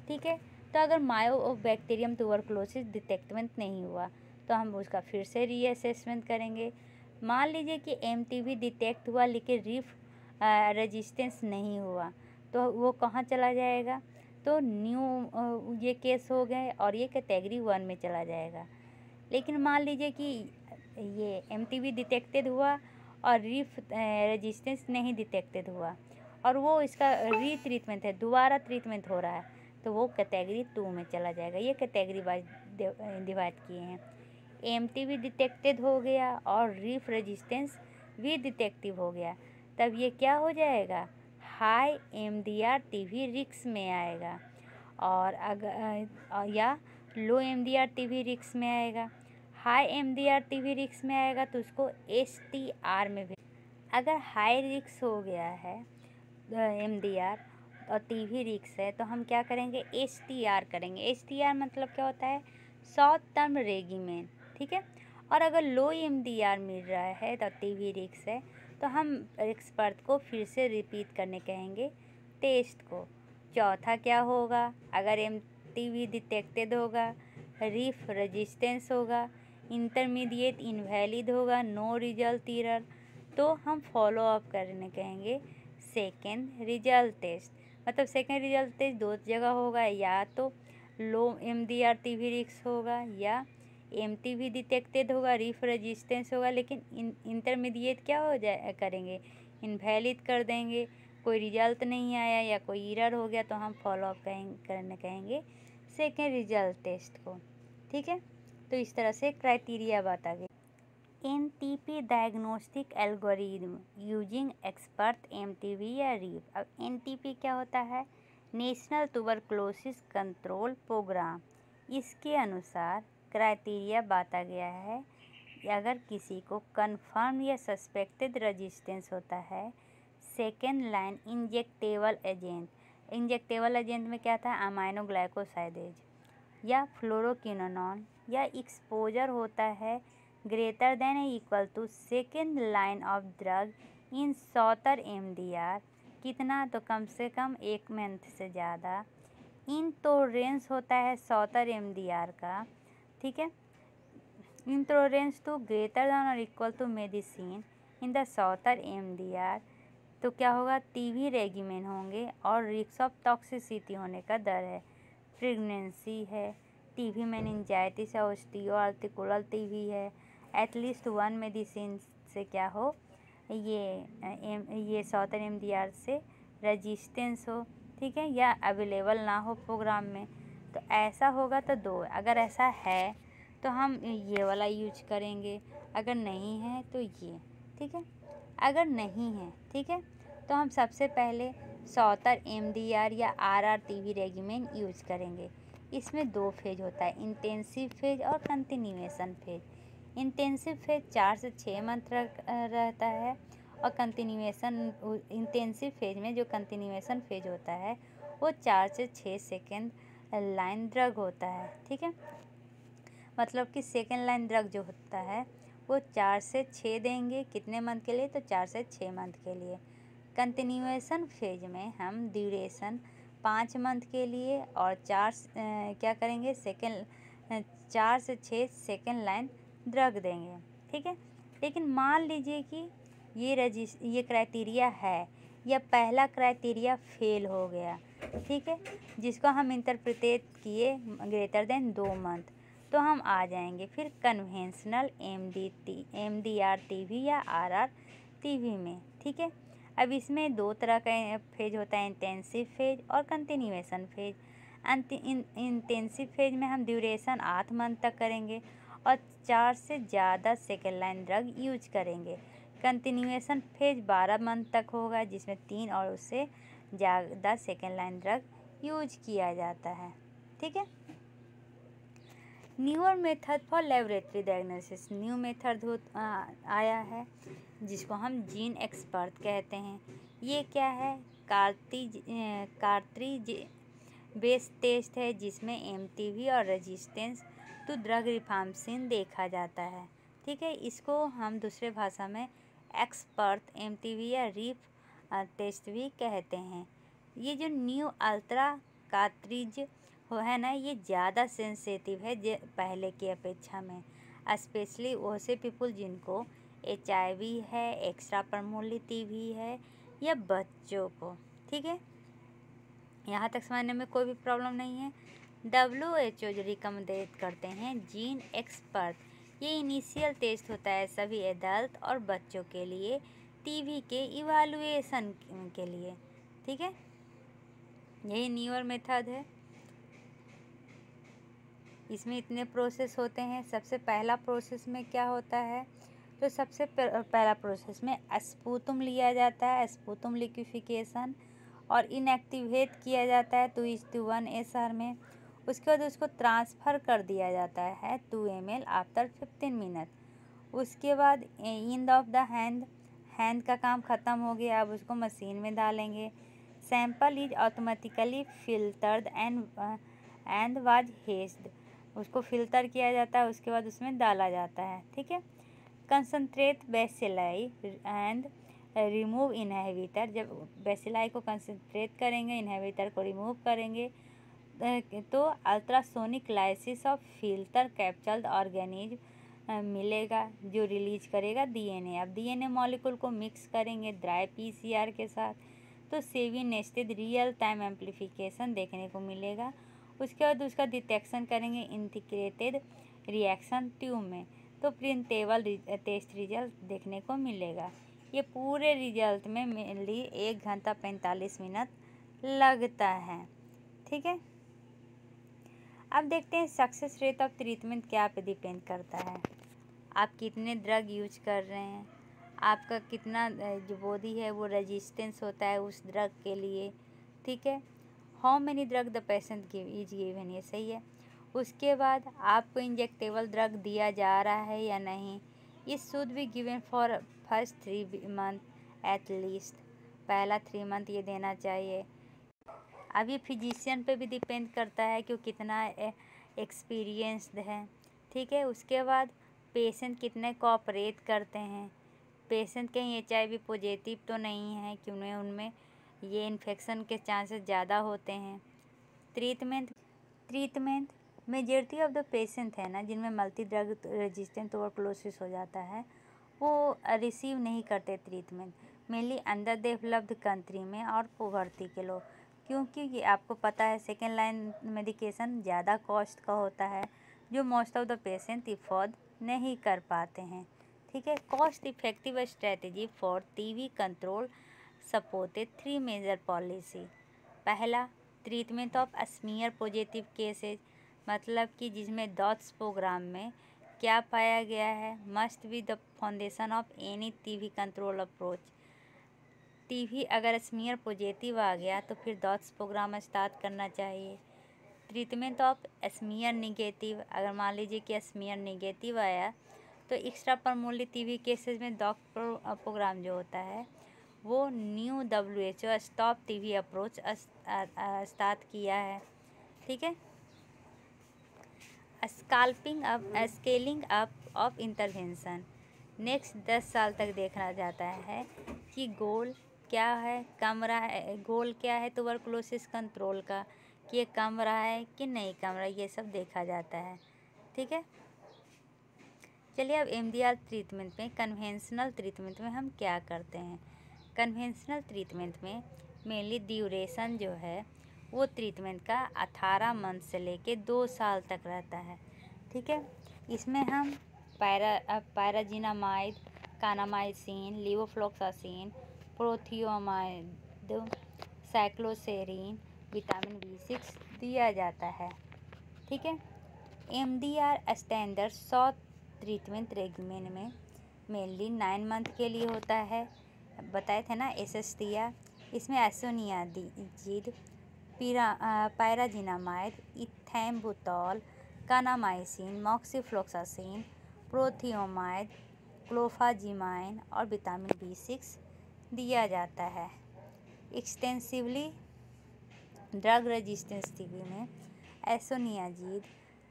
ठीक है। तो अगर मायोबैक्टीरियम ट्यूबरकुलोसिस डिटेक्टमेंट नहीं हुआ तो हम उसका फिर से रीअसेसमेंट करेंगे। मान लीजिए कि MTV डिटेक्ट हुआ लेकिन रीफ रेजिस्टेंस नहीं हुआ तो वो कहाँ चला जाएगा, तो न्यू ये केस हो गए और ये कैटेगरी 1 में चला जाएगा। लेकिन मान लीजिए कि ये एमटीवी डिटेक्टेड हुआ और रेजिस्टेंस नहीं डिटेक्टेड हुआ और वो इसका रीट्रीटमेंट है, दोबारा ट्रीटमेंट हो रहा है, तो वो कैटेगरी 2 में चला जाएगा। ये कैटेगरी वाइज डिवाइड किए हैं। एमटीवी डिटेक्टेड हो गया और रीफ रेजिस्टेंस भी डिटेक्टिव हो गया, तब ये क्या हो जाएगा, हाई एमडीआर टीवी रिस्क में आएगा। और अगर या लो एमडीआर टीवी रिस्क में आएगा। हाई एमडीआर टीवी रिस्क में आएगा तो उसको एसटीआर में भी। अगर हाई रिस्क हो गया है एमडीआर और टीवी रिस्क है तो हम क्या करेंगे, एसटीआर करेंगे। एसटीआर मतलब क्या होता है, शॉर्ट टर्म रेगिमेंट, ठीक है। और अगर लो एमडीआर मिल रहा है तो टीवी रिस्क है तो हम एक्सपर्ट को फिर से रिपीट करने कहेंगे टेस्ट को। चौथा क्या होगा, अगर एमटीवी डिटेक्टेड होगा, रीफ रेजिस्टेंस होगा, इंटरमीडिएट इनवैलिड होगा, नो रिजल्ट एरर, तो हम फॉलो अप करने कहेंगे सेकेंड रिजल्ट टेस्ट। मतलब सेकेंड रिजल्ट टेस्ट दो जगह होगा, या तो लो एमडीआर टीवी रिस्क होगा या एमटीवी डिटेक्टेड होगा, रीफ रेजिस्टेंस होगा, लेकिन इंटरमीडिएट क्या हो जाए करेंगे, इनवैलिड कर देंगे, कोई रिजल्ट नहीं आया या कोई एरर हो गया तो हम फॉलो अप करने कहेंगे सेकेंड रिजल्ट टेस्ट को, ठीक है। तो इस तरह से क्राइटेरिया बता गए। NTP diagnostic algorithm using expert MTV या रीफ। अब एनटीपी क्या होता है, नेशनल ट्यूबरकुलोसिस कंट्रोल प्रोग्राम। इसके अनुसार क्राइटेरिया बाता गया है कि अगर किसी को कंफर्म या सस्पेक्टेड रेजिस्टेंस होता है, second line injectable agent. Injectable agent में क्या था, अमाइनोग्लाइकोसाइडेज या फ्लोरोक्विनोन, या एक्सपोजर होता है ग्रेटर देन या equal to second line of drug in 70 MDR, कितना, तो कम से कम 1 मंथ से ज़्यादा। इंटोलेरेंस होता है 70 एमडीआर का, ठीक है। इंटोलेरेंस टू ग्रेटर देन और equal to medicine in the 70 MDR, तो क्या होगा, टीवी रेगिमेन होंगे और रिस्क ऑफ टॉक्सिसिटी होने का डर है। प्रेगनेंसी है, टीवी मेनिंजाइटिस है, ऑस्टियोआर्टिकुलर टीवी है, एटलीस्ट 1 मेडिसिन से क्या हो, ये 70 एमडीआर से रेजिस्टेंस हो, ठीक है, या अवेलेबल ना हो प्रोग्राम में, तो ऐसा होगा तो 2। अगर ऐसा है तो हम ये वाला यूज करेंगे, अगर नहीं है तो ये, ठीक है। अगर नहीं है, ठीक है, तो हम सबसे पहले 70 एमडीआर या आरआर टीवी रेगिमेन यूज करेंगे। इसमें 2 फेज होता है, इंटेंसिव फेज और कंटिन्यूएशन फेज। इंटेंसिव फेज 4 से 6 मंथ रहता है और कंटिन्यूएशन, इंटेंसिव फेज में जो कंटिन्यूएशन फेज होता है वो 4 से 6 सेकेंड लाइन ड्रग होता है, ठीक है। मतलब कि सेकेंड लाइन ड्रग जो होता है वो 4 से 6 देंगे, कितने मंथ के लिए, तो 4 से 6 मंथ के लिए। कंटिन्यूएशन फेज में हम ड्यूरेशन 5 मंथ के लिए और क्या करेंगे, 4 से 6 सेकेंड लाइन ड्रग देंगे, ठीक है। लेकिन मान लीजिए कि ये क्राइटेरिया है या पहला क्राइटेरिया फेल हो गया, ठीक है, जिसको हम इंटरप्रिटेट किए ग्रेटर देन 2 मंथ, तो हम आ जाएंगे फिर कन्वेंशनल एमडीआर टीवी या आरआर टीवी में, ठीक है। अब इसमें 2 तरह का फेज होता है, इंटेंसिव फेज और कंटिन्यूएशन फेज। इंटेंसिव फेज में हम ड्यूरेशन 8 मंथ तक करेंगे और 4 से ज़्यादा सेकेंड लाइन ड्रग यूज करेंगे। कंटिन्यूएशन फेज 12 मंथ तक होगा, जिसमें 3 और उससे ज़्यादा सेकेंड लाइन ड्रग यूज किया जाता है, ठीक है। Newer method for laboratory diagnosis, new method आया है जिसको हम जीन एक्सपर्ट कहते हैं। ये क्या है, कार्ट्रिज बेस्ड टेस्ट है जिसमें एमटीवी और रेजिस्टेंस टू ड्रग रिफार्मसिन देखा जाता है, ठीक है। इसको हम दूसरे भाषा में एक्सपर्ट एमटीवी या रीफ टेस्ट भी कहते हैं। ये जो न्यू अल्ट्रा कार्ट्रिज है ना, ये ज़्यादा सेंसिटिव है पहले की अपेक्षा में, स्पेशली वैसे पीपल जिनको HIV है, एक्स्ट्रा परमोलिटी भी है या बच्चों को। ठीक है, यहाँ तक समझने में कोई भी प्रॉब्लम नहीं है। WHO जो रिकमेंडेड करते हैं जीन एक्सपर्ट, ये इनिशियल टेस्ट होता है सभी एडल्ट और बच्चों के लिए टीबी के इवालुएशन के लिए। ठीक है, यही न्यूअर मेथड है। इसमें इतने प्रोसेस होते हैं। सबसे पहला प्रोसेस में क्या होता है, तो सबसे पहला प्रोसेस में स्पूतम लिया जाता है, स्पूतम लिक्विफिकेशन, और इनएक्टिवेट किया जाता है 2:1 SR में। उसके बाद उसको ट्रांसफ़र कर दिया जाता है 2 ml आफ्टर 15 मिनट। उसके बाद इन ऑफ द हैंड का काम ख़त्म हो गया, अब उसको मशीन में डालेंगे। Sample is automatically filtered and was hashed, उसको फिल्टर किया जाता है, उसके बाद उसमें डाला जाता है। ठीक है, concentrate bacilli and remove inhibitor, जब बेसिलाई को कंसनट्रेट करेंगे, इनहिबिटर को रिमूव करेंगे, तो ultrasonic lysis of filter captured organism मिलेगा जो रिलीज करेगा DNA। अब DNA मॉलिक्यूल को मिक्स करेंगे ड्राई PCR के साथ, तो सेवी नेस्टेड रियल टाइम एम्प्लीफिकेशन देखने को मिलेगा। उसके बाद उसका डिटेक्शन करेंगे इंटीग्रेटेड रिएक्शन ट्यूब में, तो प्रिंटेबल टेस्ट रिजल्ट देखने को मिलेगा। ये पूरे रिजल्ट में मेनली 1 घंटा 45 मिनट लगता है। ठीक है, अब देखते हैं सक्सेस रेट ऑफ ट्रीटमेंट क्या पे डिपेंड करता है। आप कितने ड्रग यूज कर रहे हैं, आपका कितना जो बॉडी है वो रेजिस्टेंस होता है उस ड्रग के लिए। ठीक है, how many drug the patient is given, ये सही है। उसके बाद आपको इंजेक्टेबल ड्रग दिया जा रहा है या नहीं। इस should be given for first 3 month at least, पहला 3 मंथ ये देना चाहिए। अब ये फिजिशियन पे भी डिपेंड करता है कि वो कितना एक्सपीरियंस्ड है। ठीक है, उसके बाद पेशेंट कितने कोऑपरेट करते हैं, पेशेंट कहीं HIV पॉजिटिव तो नहीं है कि उनमें ये इन्फेक्शन के चांसेस ज़्यादा होते हैं। Treatment majority of the patient है ना जिनमें मल्टी ड्रग रेजिस्टेंट ट्यूबरकुलोसिस हो जाता है, वो रिसीव नहीं करते treatment, mainly under developed country में और पोवर्टी के लोग, क्योंकि ये आपको पता है सेकेंड लाइन मेडिकेशन ज़्यादा कॉस्ट का होता है जो most of the patient afford नहीं कर पाते हैं। ठीक है, cost effective strategy for TB control supported 3 major policy. पहला, treatment of smear positive cases, मतलब कि जिसमें डॉट्स प्रोग्राम में क्या पाया गया है, must be the foundation of any TB control approach. TB अगर स्मीयर पॉजिटिव आ गया तो फिर डॉट्स प्रोग्राम स्टार्ट करना चाहिए। ट्रीटमेंट ऑफ स्मीयर निगेटिव, अगर मान लीजिए कि स्मीयर निगेटिव आया तो एक्स्ट्रा परमोनली टीबी केसेज में डॉट प्रोग्राम जो होता है वो new WHO stop TB approach start किया है। ठीक है, scaling up of intervention, next 10 साल तक देखना जाता है कि गोल क्या है, कम रहा है, गोल क्या है ट्यूबरकुलोसिस कंट्रोल का, कि ये कम रहा है कि नहीं कम रहा है, ये सब देखा जाता है। ठीक है, चलिए अब MDR ट्रीटमेंट में, कन्वेंशनल ट्रीटमेंट में हम क्या करते हैं। कन्वेंशनल ट्रीटमेंट में मेनली ड्यूरेशन जो है वो ट्रीटमेंट का 18 मंथ से लेके 2 साल तक रहता है। ठीक है, इसमें हम pyrazinamide, kanamycin, levofloxacin, prothionamide, cycloserine, vitamin B6 दिया जाता है। ठीक है, MDR standard short treatment regimen में मेनली 9 मंथ के लिए होता है, बताए थे ना SS दिया। इसमें एसोनियाजिड, पायराजिनामाइड, इथैम्बुटॉल, कानामाइसिन, मॉक्सिफ्लोक्सासिन, प्रोथियोमाइड, क्लोफाजिमाइन और विटामिन B6 दिया जाता है। एक्सटेंसिवली ड्रग रेजिस्टेंस टीबी में एसोनियाजिड,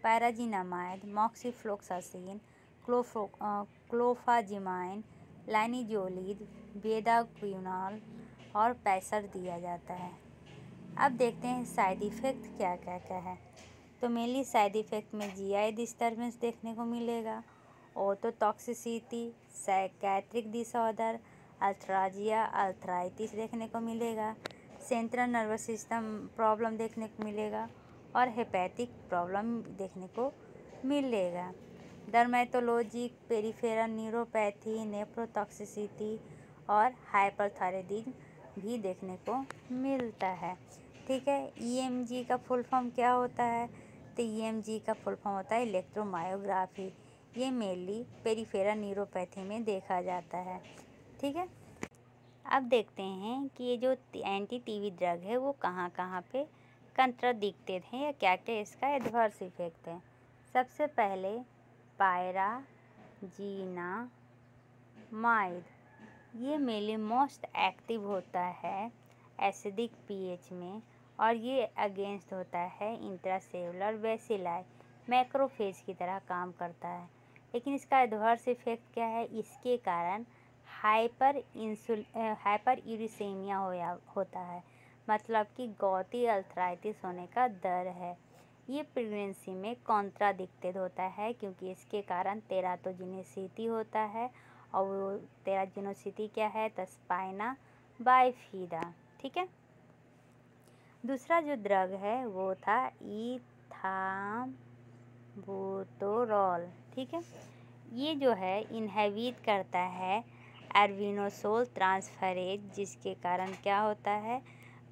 पायराजिनामाइड, मॉक्सिफ्लोक्सासिन, क्लोफाजिमाइन, लाइनिजोलिड, बेडाक्विनोल और पैसर दिया जाता है। अब देखते हैं साइड इफ़ेक्ट क्या क्या है। तो मेनली साइड इफ़ेक्ट में GI डिस्टर्बेंस देखने को मिलेगा, ऑटोटॉक्सिसिटी, साइकेट्रिक डिसऑर्डर, अल्थ्राजिया, अल्थराइटिस देखने को मिलेगा, सेंट्रल नर्वस सिस्टम प्रॉब्लम देखने को मिलेगा और हेपेटिक प्रॉब्लम देखने को मिलेगा। डर्मेटोलॉजिक, पेरिफेरल न्यूरोपैथी, नेफ्रोटॉक्सिसिटी और हाइपरथायराइडिज्म भी देखने को मिलता है। ठीक है, ईएमजी का फुल फॉर्म क्या होता है? तो ईएमजी का फुल फॉर्म होता है इलेक्ट्रोमायोग्राफी। ये मेनली पेरिफेरल न्यूरोपैथी में देखा जाता है। ठीक है, अब देखते हैं कि ये जो एंटी टीबी ड्रग है वो कहाँ कहाँ पे कंट्राडिक्टेड है या क्या क्या इसका एडवर्स इफेक्ट है। सबसे पहले पायराजीनामाइड, ये मेनली मोस्ट एक्टिव होता है एसिडिक पीएच में और ये अगेंस्ट होता है इंट्रासेलुलर बेसिलाई, मैक्रोफेज की तरह काम करता है। लेकिन इसका एडवर्स इफेक्ट क्या है? इसके कारण हाइपर यूरिसेमिया होता है, मतलब कि गौटी अल्थराइटिस होने का डर है। ये प्रेगनेंसी में कॉन्ट्राडिक्टेड होता है क्योंकि इसके कारण तेराटोजेनिसिटी होता है और वो तेराटोजेनिसिटी क्या है? तो स्पाइना बाइफिदा। ठीक है, दूसरा जो ड्रग है वो था ईथाम्बुटोरॉल। ठीक है, ये जो है इनहिबिट करता है एल्बिनोसोल ट्रांसफरेज, जिसके कारण क्या होता है?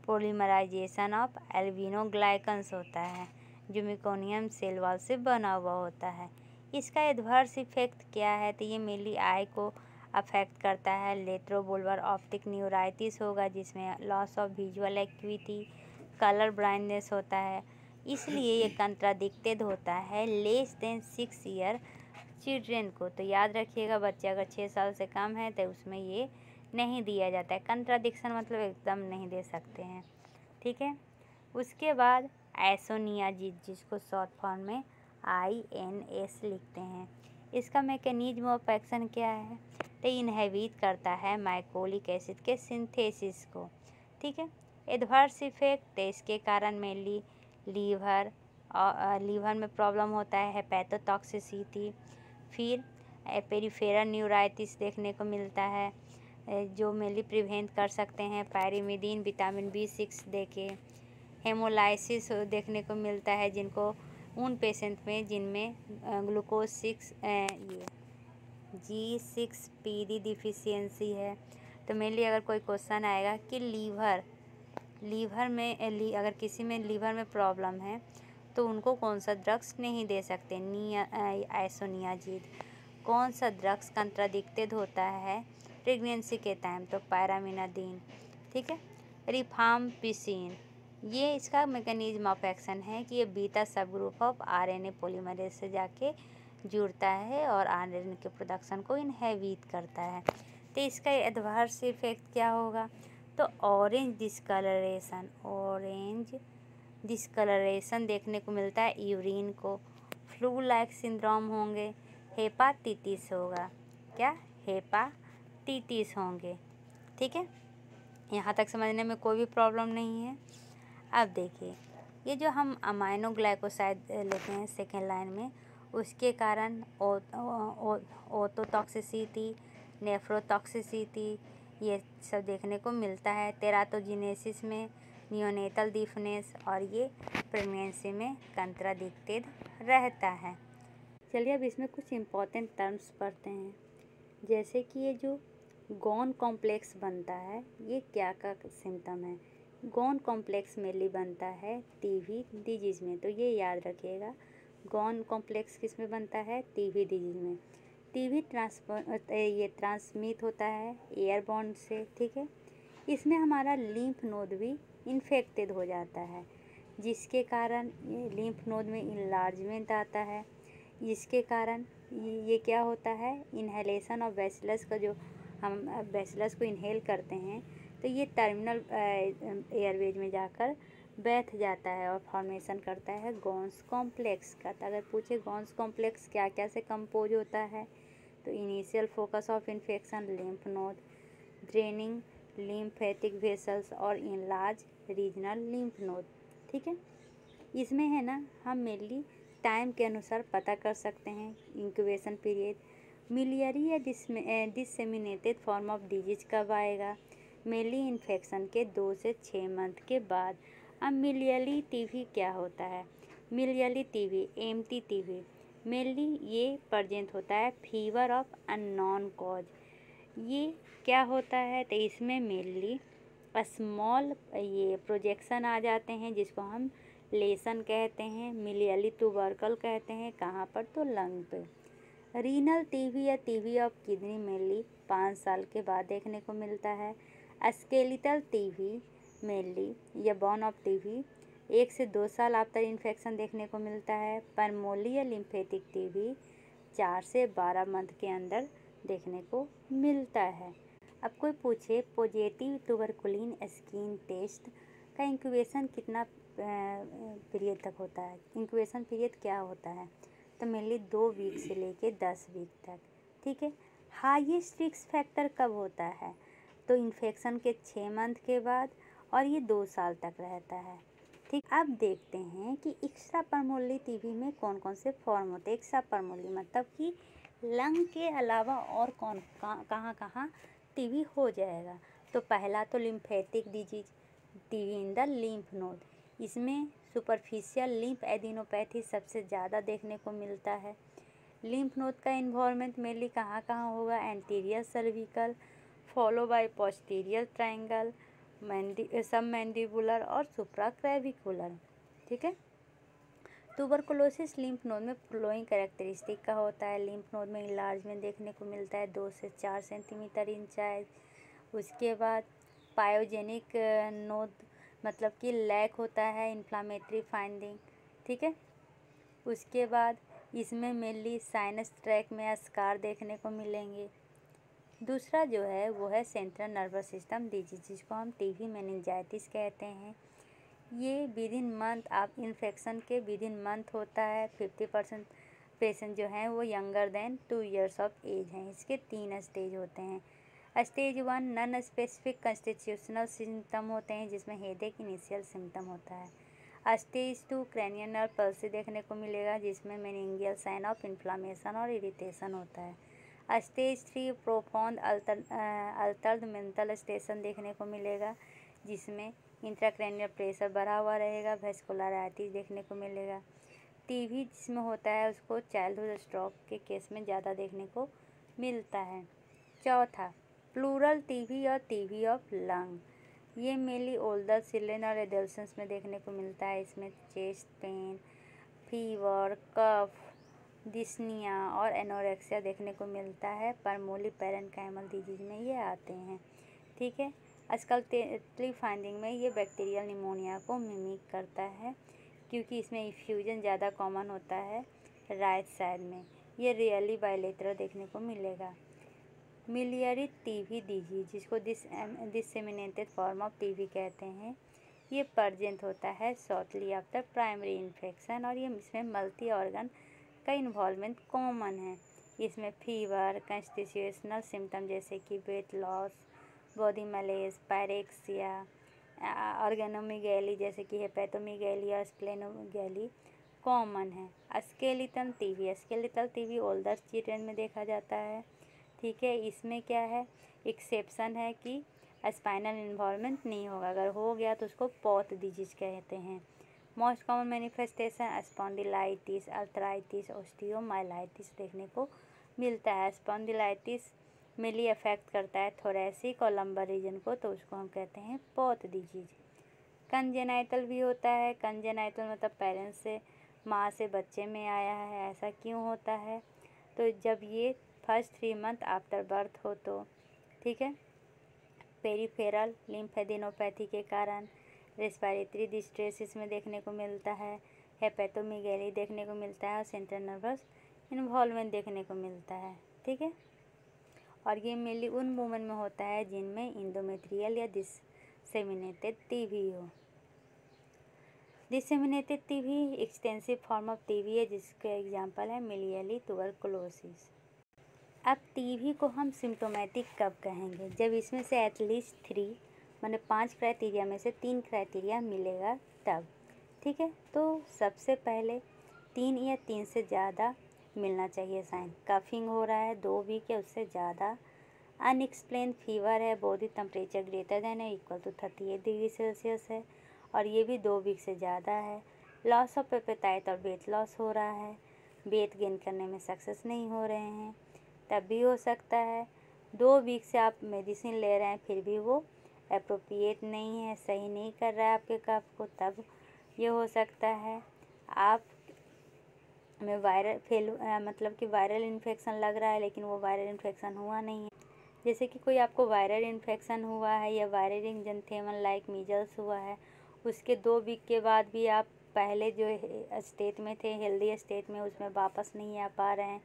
पॉलीमराइजेशन ऑफ एल्बिनोग्लाइकन्स होता है जो मेकोनियम सेल वॉल से बना हुआ होता है। इसका एडवर्स इफेक्ट क्या है? तो ये मेनली आई को अफेक्ट करता है। लेट्रोबुलर ऑप्टिक न्यूराइटिस होगा जिसमें loss of visual activity, colour blindness होता है। इसलिए ये कंट्राडिक्टेड होता है लेस देन 6 ईयर चिल्ड्रेन को। तो याद रखिएगा, बच्चे अगर 6 साल से कम है तो उसमें ये नहीं दिया जाता है। कंट्राडिक्शन मतलब एकदम नहीं दे सकते हैं। ठीक है, उसके बाद आइसोनियाजिड, जिसको शॉर्ट फॉर्म में INS लिखते हैं। इसका मैकेनिज्म ऑफ एक्शन क्या है? तो इनहिबिट करता है माइकोलिक एसिड के सिंथेसिस को। ठीक है, एडवर्स इफेक्ट, तो इसके कारण मेनली लीवर में प्रॉब्लम होता है, हेपेटोटॉक्सिसिटी। फिर पेरिफेरल न्यूराइटिस देखने को मिलता है जो मेनली प्रिवेंट कर सकते हैं पायरिमिडीन, विटामिन B6 देके। हेमोलाइसिस देखने को मिलता है जिनको उन पेशेंट में जिनमें ग्लूकोज 6 ये G6PD डिफिशियंसी है। तो मेनली अगर कोई क्वेश्चन आएगा कि लीवर में अगर किसी में लीवर में प्रॉब्लम है तो उनको कौन सा ड्रग्स नहीं दे सकते? आइसोनियाजिड। कौन सा ड्रग्स कंट्राडिक्टेड होता है प्रेगनेंसी के टाइम? तो पैरामिनाडिन। ठीक है, रिफाम्पिसिन, ये इसका मैकेनिज्म ऑफ एक्शन है कि ये बीटा सब ग्रुप ऑफ RNA पॉलीमरेज से जाके जुड़ता है और RNA के प्रोडक्शन को इनहिबिट करता है। तो इसका एडवर्स इफेक्ट क्या होगा? तो ऑरेंज डिस्कलरेशन देखने को मिलता है यूरिन को। फ्लू लाइक सिंड्रोम होंगे, हेपाटाइटिस होगा। क्या? हेपाटाइटिस होंगे। ठीक है, यहाँ तक समझने में कोई भी प्रॉब्लम नहीं है। अब देखिए, ये जो हम अमाइनो ग्लाइकोसाइड लेते हैं सेकेंड लाइन में, उसके कारण ओटोटॉक्सिसिटी, नेफ्रोटॉक्सिसिटी ये सब देखने को मिलता है। तेराटोजेनेसिस में नियोनेटल डिफनेस और ये प्रेगनेंसी में कंट्राडिक्टेड रहता है। चलिए अब इसमें कुछ इम्पॉर्टेंट टर्म्स पढ़ते हैं, जैसे कि ये जो गॉन कॉम्प्लेक्स बनता है ये क्या का सिम्टम है? गॉन कॉम्प्लेक्स मेनली बनता है टीबी डिजीज़ में। तो ये याद रखिएगा, गॉन कॉम्प्लेक्स किस में बनता है? टीबी डिजीज़ में। टीबी ये ट्रांसमिट होता है एयरबॉर्न से। ठीक है, इसमें हमारा लिम्फ नोड भी इन्फेक्टेड हो जाता है जिसके कारण ये लिम्फ नोड में इनलार्जमेंट आता है, जिसके कारण ये क्या होता है? इन्हेलेशन ऑफ बैसिलस का, जो हम बैसिलस को इन्हेल करते हैं तो ये टर्मिनल एयरवेज में जाकर बैठ जाता है और फॉर्मेशन करता है गॉन्स कॉम्प्लेक्स का। तो अगर पूछे गॉन्स कॉम्प्लेक्स क्या क्या से कंपोज होता है, तो initial focus of infection lymph node, draining lymphatic vessels और इनलार्ज रीजनल लिम्फ नोड। ठीक है, इसमें है ना हम मेनली टाइम के अनुसार पता कर सकते हैं इंक्यूबेशन पीरियड, मिलियरी या डिससेमिनेटेड फॉर्म ऑफ डिजीज कब आएगा? मेनली इन्फेक्शन के 2 से 6 मंथ के बाद। अब मिलियरी टीबी क्या होता है? Miliary TB, MT TB, mainly ये प्रेजेंट होता है फीवर ऑफ अननोन कॉज। ये क्या होता है? तो इसमें मेनली स्मॉल ये प्रोजेक्शन आ जाते हैं जिसको हम लेसन कहते हैं, मिलियरी ट्यूबरकल कहते हैं। कहाँ पर? तो लंग पे। रीनल टीबी या टीबी ऑफ किडनी मेनली 5 साल के बाद देखने को मिलता है। स्केलेटल टीबी मेनली या बोन ऑफ टीबी 1 से 2 साल आफ्टर इन्फेक्शन देखने को मिलता है। परमोली या लिम्फेटिक टीबी 4 से 12 मंथ के अंदर देखने को मिलता है। अब कोई पूछे पॉजिटिव ट्यूबरकुलिन स्किन टेस्ट का इंक्यूबेशन कितना पीरियड तक होता है? इंक्यूबेशन पीरियड क्या होता है? तो मेनली 2 वीक से लेके 10 वीक तक। ठीक है। हाईएस्ट रिस्क फैक्टर कब होता है? तो इन्फेक्शन के 6 मंथ के बाद, और ये 2 साल तक रहता है। ठीक। अब देखते हैं कि एक्स्ट्रा परमोली टीबी में कौन कौन से फॉर्म होते हैं। एक्स्ट्रा परमोली मतलब कि लंग के अलावा और कहाँ कहाँ टीबी हो जाएगा। तो पहला तो lymphatic disease, TB in the lymph node. इसमें सुपरफिशियल लिम्फ एडिनोपैथी सबसे ज़्यादा देखने को मिलता है। लिम्फ नोड का इन्वॉल्वमेंट मेनली कहाँ कहाँ होगा? Anterior cervical, follow by posterior triangle, सब मैंडिबुलर और सुप्राक्लेविकुलर। ठीक है। ट्यूबरकुलोसिस लिम्फ नोड में फ्लोइंग कैरेक्टरिस्टिक का होता है। लिम्फ नोड में इन्लार्जमेंट देखने को मिलता है 2 से 4 सेंटीमीटर इन साइज। उसके बाद पायोजेनिक नोड मतलब कि लैक होता है इन्फ्लामेटरी फाइंडिंग। ठीक है। उसके बाद इसमें मेनली साइनस ट्रैक में स्कार देखने को मिलेंगे। दूसरा जो है वो है सेंट्रल नर्वस सिस्टम डिजीज, जिसको हम टीबी मेनिंजाइटिस कहते हैं। ये विद इन मंथ, आप इन्फेक्शन के विद इन मंथ होता है। 50% पेशेंट जो हैं वो younger than 2 years of age हैं। इसके 3 स्टेज होते हैं। Stage 1 non specific constitutional symptom होते हैं, जिसमें हेडेक इनिशियल सिम्टम होता है। स्टेज 2 क्रैनियल नर्व पल्सी देखने को मिलेगा, जिसमें मेनिंगियल साइन ऑफ इन्फ्लामेशन और इरिटेशन होता है। Stage 3 profound Altered mental station देखने को मिलेगा, जिसमें इंट्राक्रैनियल प्रेशर बढ़ा हुआ रहेगा। वेस्कुलराइटिस देखने को मिलेगा। टीबी जिसमें होता है उसको चाइल्डहुड स्ट्रोक के केस में ज़्यादा देखने को मिलता है। चौथा प्लूरल टीबी और टीबी ऑफ लंग, ये मेनली ओल्डर चिल्ड्रन और एडल्ट्स में देखने को मिलता है। इसमें चेस्ट पेन, फीवर, कफ, डिस्निया और एनोरेक्सिया देखने को मिलता है। परमोली पैरेन्काइमल डिजीज में ये आते हैं। ठीक है। स्कल्टेटरी फाइंडिंग में ये बैक्टीरियल निमोनिया को मिमिक करता है, क्योंकि इसमें इफ्यूजन ज़्यादा कॉमन होता है राइट साइड में। ये रियली बायलेटरल देखने को मिलेगा। मिलियरी टीबी डिजीज, जिसको डिसेमिनेटेड फॉर्म ऑफ टीबी कहते हैं, ये प्रेजेंट होता है शॉर्टली आफ्टर प्राइमरी इन्फेक्शन, और ये इसमें मल्टी ऑर्गन का इन्वॉल्वमेंट कॉमन है। इसमें फीवर, कॉन्स्टिट्यूशनल सिम्टम जैसे कि वेट लॉस, बॉडी मलेज, पायरेक्सिया, ऑर्गेनोमीगैली जैसे कि हेपेटोमीगैली और स्प्लेनोमीगैली कॉमन है। स्केलेटल टीबी ओल्डर चिल्ड्रन में देखा जाता है। ठीक है। इसमें क्या है, एक्सेप्शन है कि स्पाइनल इन्वॉल्वमेंट नहीं होगा। अगर हो गया तो उसको पॉथ डिजीज कहते हैं। Most common manifestation spondylitis, arthritis, osteomyelitis देखने को मिलता है। स्पॉन्डिलाइटिस मेनली अफेक्ट करता है थोरैसिक और लंबर रीजन को, तो उसको हम कहते हैं पॉथ डिजीज। कंजेनाइटल भी होता है। कंजेनाइटल मतलब पेरेंट्स से, माँ से बच्चे में आया है। ऐसा क्यों होता है? तो जब ये फर्स्ट 3 मंथ आफ्टर बर्थ हो तो। ठीक है। पेरिफेरल लिम्फेडिनोपैथी के कारण रेस्पिरेटरी डिस्ट्रेस इसमें देखने को मिलता है। हेपेटोमीगैली देखने को मिलता है और सेंट्रल नर्वस इन्वॉल्वमेंट देखने को मिलता है। ठीक है। और ये मेनली उन वुमेन में होता है जिनमें इंडोमेट्रियल या डिसेमिनेटेड टीबी हो। Disseminated TB extensive form of TB है, जिसके एग्जांपल है मिलियरी ट्यूबरकुलोसिस। अब टीबी को हम सिम्टोमेटिक कब कहेंगे? जब इसमें से एटलीस्ट 3 माने 5 क्राइटेरिया में से 3 क्राइटेरिया मिलेगा तब। ठीक है। तो सबसे पहले 3 या 3 से ज़्यादा मिलना चाहिए साइन। कफिंग हो रहा है 2 वीक या उससे ज़्यादा। अनएक्सप्लेन फीवर है, बॉडी टेम्परेचर ग्रेटर देन या इक्वल टू 38 डिग्री सेल्सियस है और ये भी 2 वीक से ज़्यादा है। लॉस ऑफ एपेटाइट और वेट लॉस हो रहा है, वेट गेन करने में सक्सेस नहीं हो रहे हैं, तब भी हो सकता है। 2 वीक से आप मेडिसिन ले रहे हैं फिर भी वो अप्रोप्रिएट नहीं है, सही नहीं कर रहा है आपके कफ को, तब ये हो सकता है। आप में मतलब कि वायरल इन्फेक्शन लग रहा है लेकिन वो वायरल इन्फेक्शन हुआ नहीं है। जैसे कि कोई आपको वायरल इन्फेक्शन हुआ है या वायरल इंजेंथेमन लाइक मीजल्स हुआ है, उसके 2 वीक के बाद भी आप पहले जो स्टेट में थे, हेल्दी स्टेट में, उसमें वापस नहीं आ पा रहे हैं,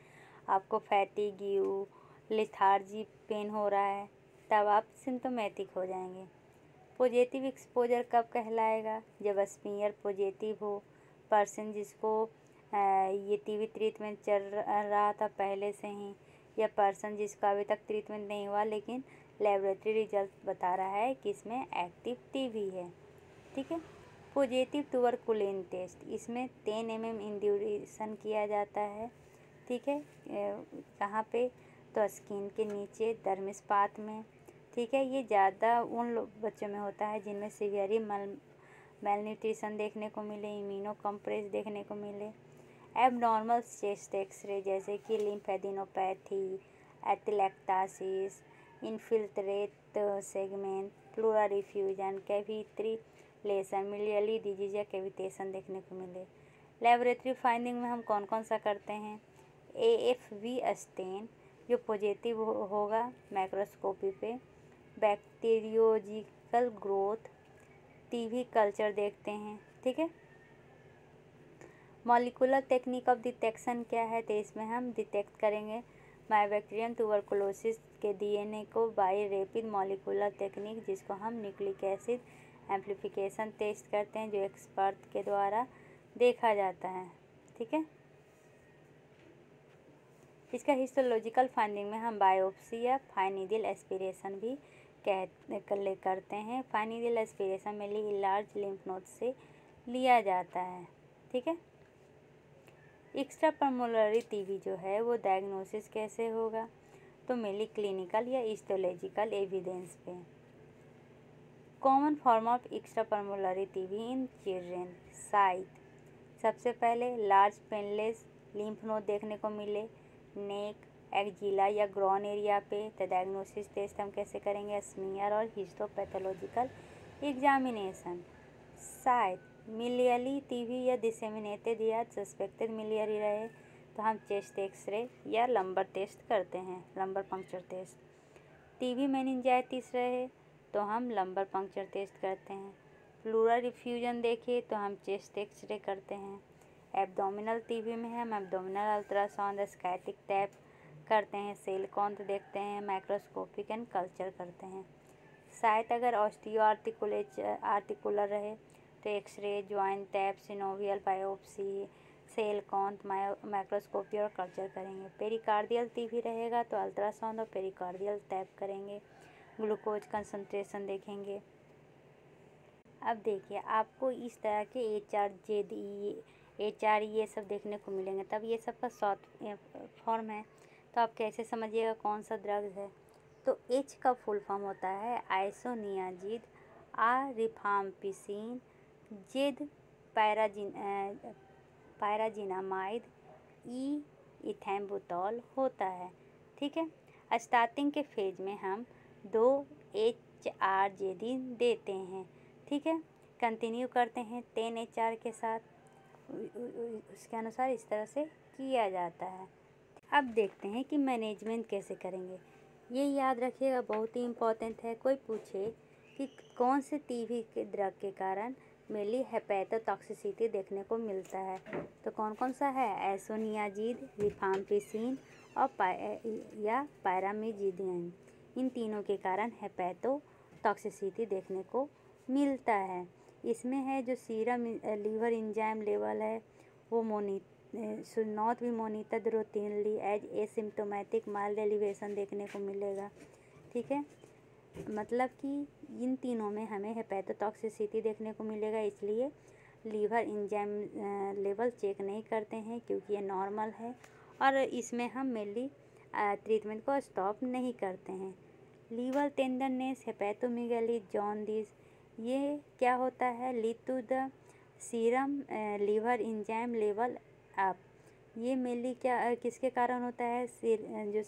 आपको फैटिग्यू, लेथार्जी, पेन हो रहा है, तब आप सिम्टोमेटिक हो जाएंगे। पॉजिटिव एक्सपोजर कब कहलाएगा? जब स्मीयर पॉजिटिव हो, पर्सन जिसको ये टीबी ट्रीटमेंट चल रहा था पहले से ही, या पर्सन जिसका अभी तक ट्रीटमेंट नहीं हुआ लेकिन लेबोरेटरी रिजल्ट बता रहा है कि इसमें एक्टिव टीबी है। ठीक है। पॉजिटिव ट्यूबरकुलिन टेस्ट, इसमें 10 mm इंड्यूरेशन किया जाता है। ठीक है। कहाँ पे? तो स्किन के नीचे डर्मिस पाथ में। ठीक है। ये ज़्यादा उन बच्चों में होता है जिनमें सीवियरली मेलन्यूट्रिशन देखने को मिले, इम्यूनो कंप्रेस देखने को मिले। एबनॉर्मल चेस्ट एक्सरे जैसे कि lymphadenopathy, atelectasis, infiltrate segment, pleural diffusion, कैविट्रिलेशन, मिलियरी डिजीज या कैविटेशन देखने को मिले। लेबोरेटरी फाइंडिंग में हम कौन कौन सा करते हैं? AFV स्टेन जो पॉजिटिव होगा माइक्रोस्कोपी पे, बैक्टीरियोलॉजिकल ग्रोथ, टीबी कल्चर देखते हैं। ठीक है। मॉलिकुलर टेक्निक ऑफ डिटेक्शन क्या है? तो इसमें हम डिटेक्ट करेंगे माइबैक्टीरियम ट्यूबरकुलोसिस के DNA को बाय रैपिड मॉलिकुलर टेक्निक, जिसको हम न्यूक्लिक एसिड एम्प्लीफिकेशन टेस्ट करते हैं, जो एक्सपर्ट के द्वारा देखा जाता है। ठीक है। इसका हिस्टोलॉजिकल फाइंडिंग में हम बायोप्सी या फाइन नीडल एस्पिरेशन भी करते हैं। फाइन नीडल एस्पिरेशन में लार्ज लिम्फ नोड से लिया जाता है। ठीक है। एक्स्ट्रा पल्मोनरी टीबी जो है वो डायग्नोसिस कैसे होगा? तो मेनली क्लिनिकल या हिस्टोलॉजिकल एविडेंस पे। Common form of extra pulmonary TB in children. Site, सबसे पहले लार्ज पेनलेस लिम्फ नोड देखने को मिले नेक, एक्जिला या ग्रॉन एरिया पे, तो डायग्नोसिस टेस्ट हम कैसे करेंगे? स्मीयर और histopathological examination. Site, miliary TB या डिसेमिनेटेड या सस्पेक्टेड मिलियरी रहे तो हम चेस्ट एक्सरे या लंबर टेस्ट करते हैं, lumbar puncture test. TB meningitis रहे तो हम लंबर पंक्चर टेस्ट करते हैं। प्लूरल डिफ्यूजन देखे तो हम चेस्ट एक्सरे करते हैं। एब्डोमिनल टीबी में हम एब्डोमिनल अल्ट्रासाउंड, स्कैटिक टैप करते हैं, सेल काउंट देखते हैं, माइक्रोस्कोपिक एंड कल्चर करते हैं। साइट अगर ऑस्टियो आर्टिकुलर रहे तो X ray, joint tap, synovial biopsy, cell count, microscopy और कल्चर करेंगे। पेरिकार्डियल टीबी रहेगा तो अल्ट्रासाउंड और पेरिकार्डियल टैप करेंगे, ग्लूकोज कंसंट्रेशन देखेंगे। अब देखिए आपको इस तरह के HR ये सब देखने को मिलेंगे, तब ये सब का शॉर्ट फॉर्म है, तो आप कैसे समझिएगा कौन सा ड्रग्स है। तो H का फुल फॉर्म होता है isoniazid, R rifampicin, Z pyrazinamide, E इथेम्बुटॉल होता है। ठीक है। स्टार्टिंग के फेज में हम 2 HRJD देते हैं। ठीक है। कंटिन्यू करते हैं 10 HR के साथ, उसके अनुसार इस तरह से किया जाता है। अब देखते हैं कि मैनेजमेंट कैसे करेंगे। ये याद रखिएगा, बहुत ही इम्पोर्टेंट है। कोई पूछे कि कौन से टीबी के ड्रग के कारण मेनली हेपेटोटॉक्सिसिटी देखने को मिलता है, तो कौन कौन सा है? आइसोनियाजिड, रिफाम्पिसिन और पायरामिजिडिन। इन तीनों के कारण हेपेटोटॉक्सिसिटी देखने को मिलता है। इसमें है जो सीरम लीवर एंजाइम लेवल है वो should not be monitored routinely as asymptomatic mild elevation देखने को मिलेगा। ठीक है। मतलब कि इन तीनों में हमें हेपेटोटॉक्सिसिटी देखने को मिलेगा, इसलिए लीवर एंजाइम लेवल चेक नहीं करते हैं क्योंकि ये नॉर्मल है और इसमें हम मेनली ट्रीटमेंट को स्टॉप नहीं करते हैं। लीवर टेंडरनेस, हेपेटोमेगाली, जॉन्डिस, ये क्या होता है? Lead to the serum liver enzyme level up. ये मेनली क्या किसके कारण होता है? जो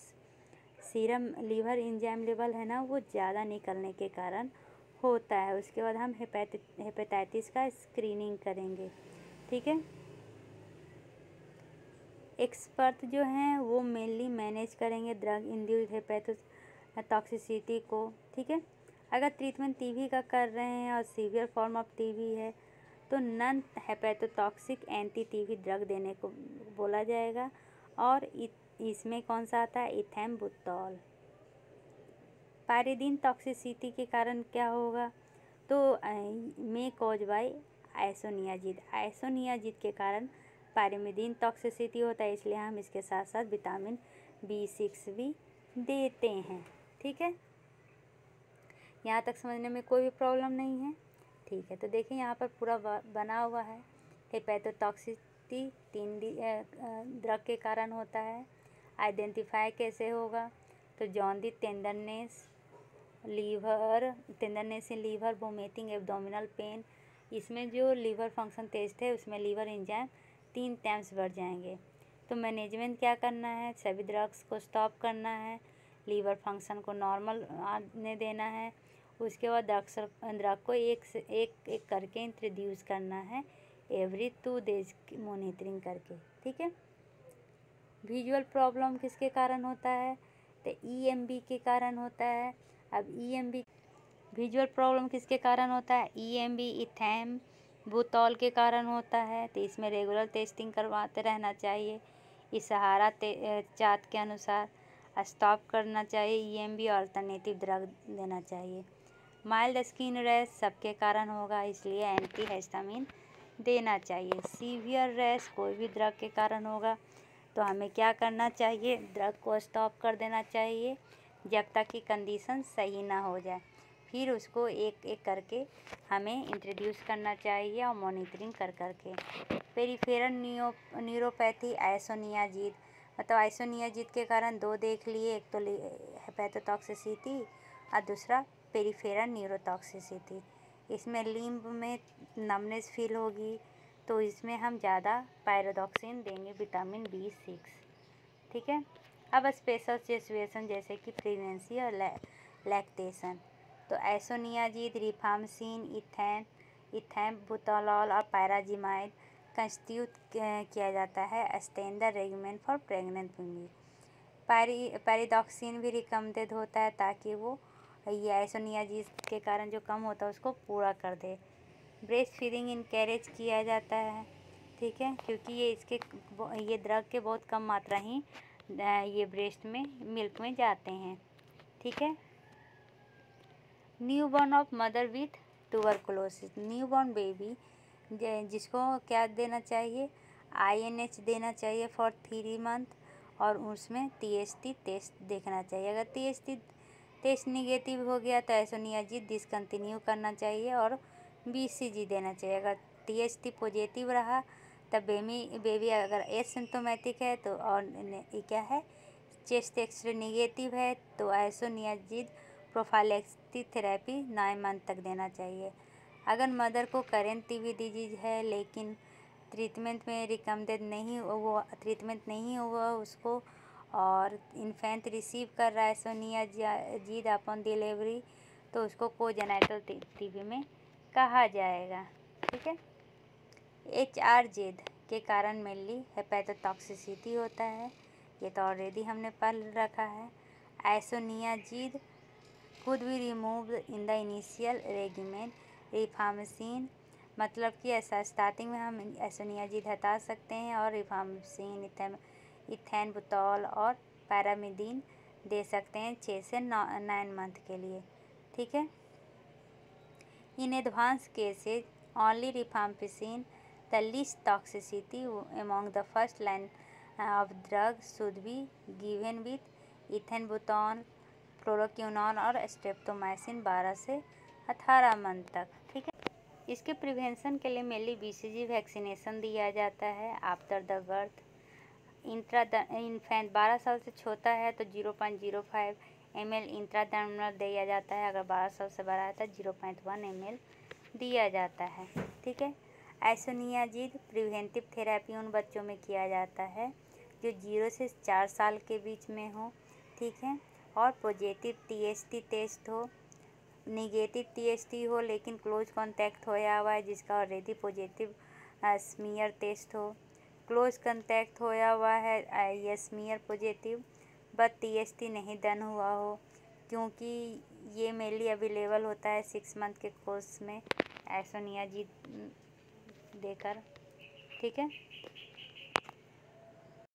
सीरम लीवर एंजाइम लेवल है ना, वो ज़्यादा निकलने के कारण होता है। उसके बाद हम हेपेटाइटिस का स्क्रीनिंग करेंगे, ठीक है। एक्सपर्ट जो हैं वो मेनली मैनेज करेंगे ड्रग इंड्यूस्ड हेपेटोटॉक्सिसिटी को, ठीक है। अगर ट्रीटमेंट टीबी का कर रहे हैं और सीवियर फॉर्म ऑफ टीबी है तो non hepatotoxic anti TB drug देने को बोला जाएगा। और इसमें कौन सा आता है? इथेम्बुटोल। पायरिडीन टॉक्सिसिटी के कारण क्या होगा? तो में कॉज बाय आइसोनियाजिड। आइसोनियाजिड के कारण पायरिडीन टॉक्सिसिटी होता है, इसलिए हम इसके साथ साथ विटामिन B6 भी देते हैं, ठीक है। यहाँ तक समझने में कोई भी प्रॉब्लम नहीं है, ठीक है। तो देखिए यहाँ पर पूरा बना हुआ है। हेपेटोटॉक्सिसिटी 3 ड्रग के कारण होता है। आइडेंटिफाई कैसे होगा? तो jaundice, tenderness in liver, vomiting, abdominal pain. इसमें जो लीवर फंक्शन टेस्ट है उसमें लीवर एंजाइम 3 टाइम्स बढ़ जाएंगे। तो मैनेजमेंट क्या करना है? सभी ड्रग्स को स्टॉप करना है, लीवर फंक्शन को नॉर्मल आने देना है। उसके बाद ड्रग को एक करके इंट्रोड्यूस करना है एवरी 2 डेज की मॉनिटरिंग करके, ठीक है। विजुअल प्रॉब्लम किसके कारण होता है? तो EMB के कारण होता है। अब EMB विजुअल प्रॉब्लम किसके कारण होता है? EMB इथेम्बुटोल के कारण होता है। तो इसमें रेगुलर टेस्टिंग करवाते रहना चाहिए। इस सहारा चार्ट के अनुसार स्टॉप करना चाहिए EMB, अल्टरनेटिव ड्रग देना चाहिए। माइल्ड स्किन रैश सबके कारण होगा, इसलिए एंटी हिस्टामिन देना चाहिए। सीवियर रैश कोई भी ड्रग के कारण होगा, तो हमें क्या करना चाहिए? ड्रग को स्टॉप कर देना चाहिए जब तक कि कंडीशन सही ना हो जाए। फिर उसको एक एक करके हमें इंट्रोड्यूस करना चाहिए और मॉनिटरिंग कर करके। पेरिफेरल न्यूरोपैथी, आइसोनियाजिड, मतलब आइसोनियाजिड के कारण 2 देख लिए, एक तो हेपेटोटॉक्सिसिटी और दूसरा पेरिफेरल न्यूरोटॉक्सिसिटी। इसमें लिम्ब में नमनेस फील होगी, तो इसमें हम ज़्यादा पायरोडॉक्सिन देंगे, विटामिन B6, ठीक है। अब स्पेशल सिचुएशन जैसे कि प्रेगनेंसी और लैक्टेशन, तो आइसोनियाजिड, रिफाम्सिन, इथेम्बुटोल और पायराजिमाइड कंस्टिट्यूट किया जाता है standard regiment for pregnant women. Pyridoxine भी रिकमेंडेड होता है ताकि वो ये आइसोनियाजिड के कारण जो कम होता है उसको पूरा कर दे। ब्रेस्ट फीडिंग इनकरेज किया जाता है, ठीक है, क्योंकि ये ड्रग के बहुत कम मात्रा ही ये ब्रेस्ट में मिल्क में जाते हैं, ठीक है। Newborn of mother with tuberculosis, newborn baby जिसको क्या देना चाहिए? INH देना चाहिए फॉर 3 मंथ, और उसमें TST टेस्ट देखना चाहिए। अगर TST टेस्ट निगेटिव हो गया तो आइसोनियाजिड डिसकंटिन्यू करना चाहिए और BCG देना चाहिए। अगर TST पॉजिटिव रहा तब बेबी अगर एसिम्प्टोमेटिक है तो, और क्या है, चेस्ट एक्सरे निगेटिव है तो आइसोनियाजिड प्रोफाइलैक्टिक थेरेपी 9 मंथ तक देना चाहिए। अगर मदर को करेंट TB डिजीज है लेकिन ट्रीटमेंट नहीं हुआ उसको, और इन्फेंट रिसीव कर रहा है आइसोनियाजिड अपॉन डिलीवरी, तो उसको कोजेनाइटल TB में कहा जाएगा, ठीक है। HRZ के कारण मेनली हेपेटोटॉक्सिसिटी होता है, ये तो ऑलरेडी हमने पढ़ रखा है। Isoniazid could be removed in the initial regiment. Rifampicin, मतलब कि ऐसा स्टार्टिंग में हम आइसोनियाजिड हटा सकते हैं और रिफाम्सिन, इथेम्बुटोल और पैरामिडीन दे सकते हैं 6 से 9 मंथ के लिए, ठीक है। In advance cases only rifampicin, the least toxicity among the first line of drug should be given with ethambutol, fluoroquinolone और स्ट्रेप्टोमाइसिन 12 से 18 मंथ तक, ठीक है। इसके प्रिवेंशन के लिए मेनली BCG वैक्सीनेशन दिया जाता है आफ्टर द बर्थ। इन्फेंट 12 साल से छोटा है तो 0.05 ml इंट्राडर्मल दिया जाता है। अगर 12 साल से बड़ा है तो 0.1 ml दिया जाता है। ठीक है। आइसोनियाज़िड प्रिवेंटिव थेरेपी उन बच्चों में किया जाता है जो 0 से 4 साल के बीच में हो। ठीक है। और पॉजिटिव TST टेस्ट हो, निगेटिव TST हो लेकिन क्लोज कॉन्टैक्ट होया हुआ है जिसका ऑलरेडी पॉजिटिव स्मीयर टेस्ट हो। क्लोज कॉन्टैक्ट होया हुआ है या स्मीयर पॉजिटिव बट TST नहीं डन हुआ हो, क्योंकि ये मेनली अवेलेबल होता है 6 मंथ के कोर्स में आइसोनियाज़िड देकर। ठीक है।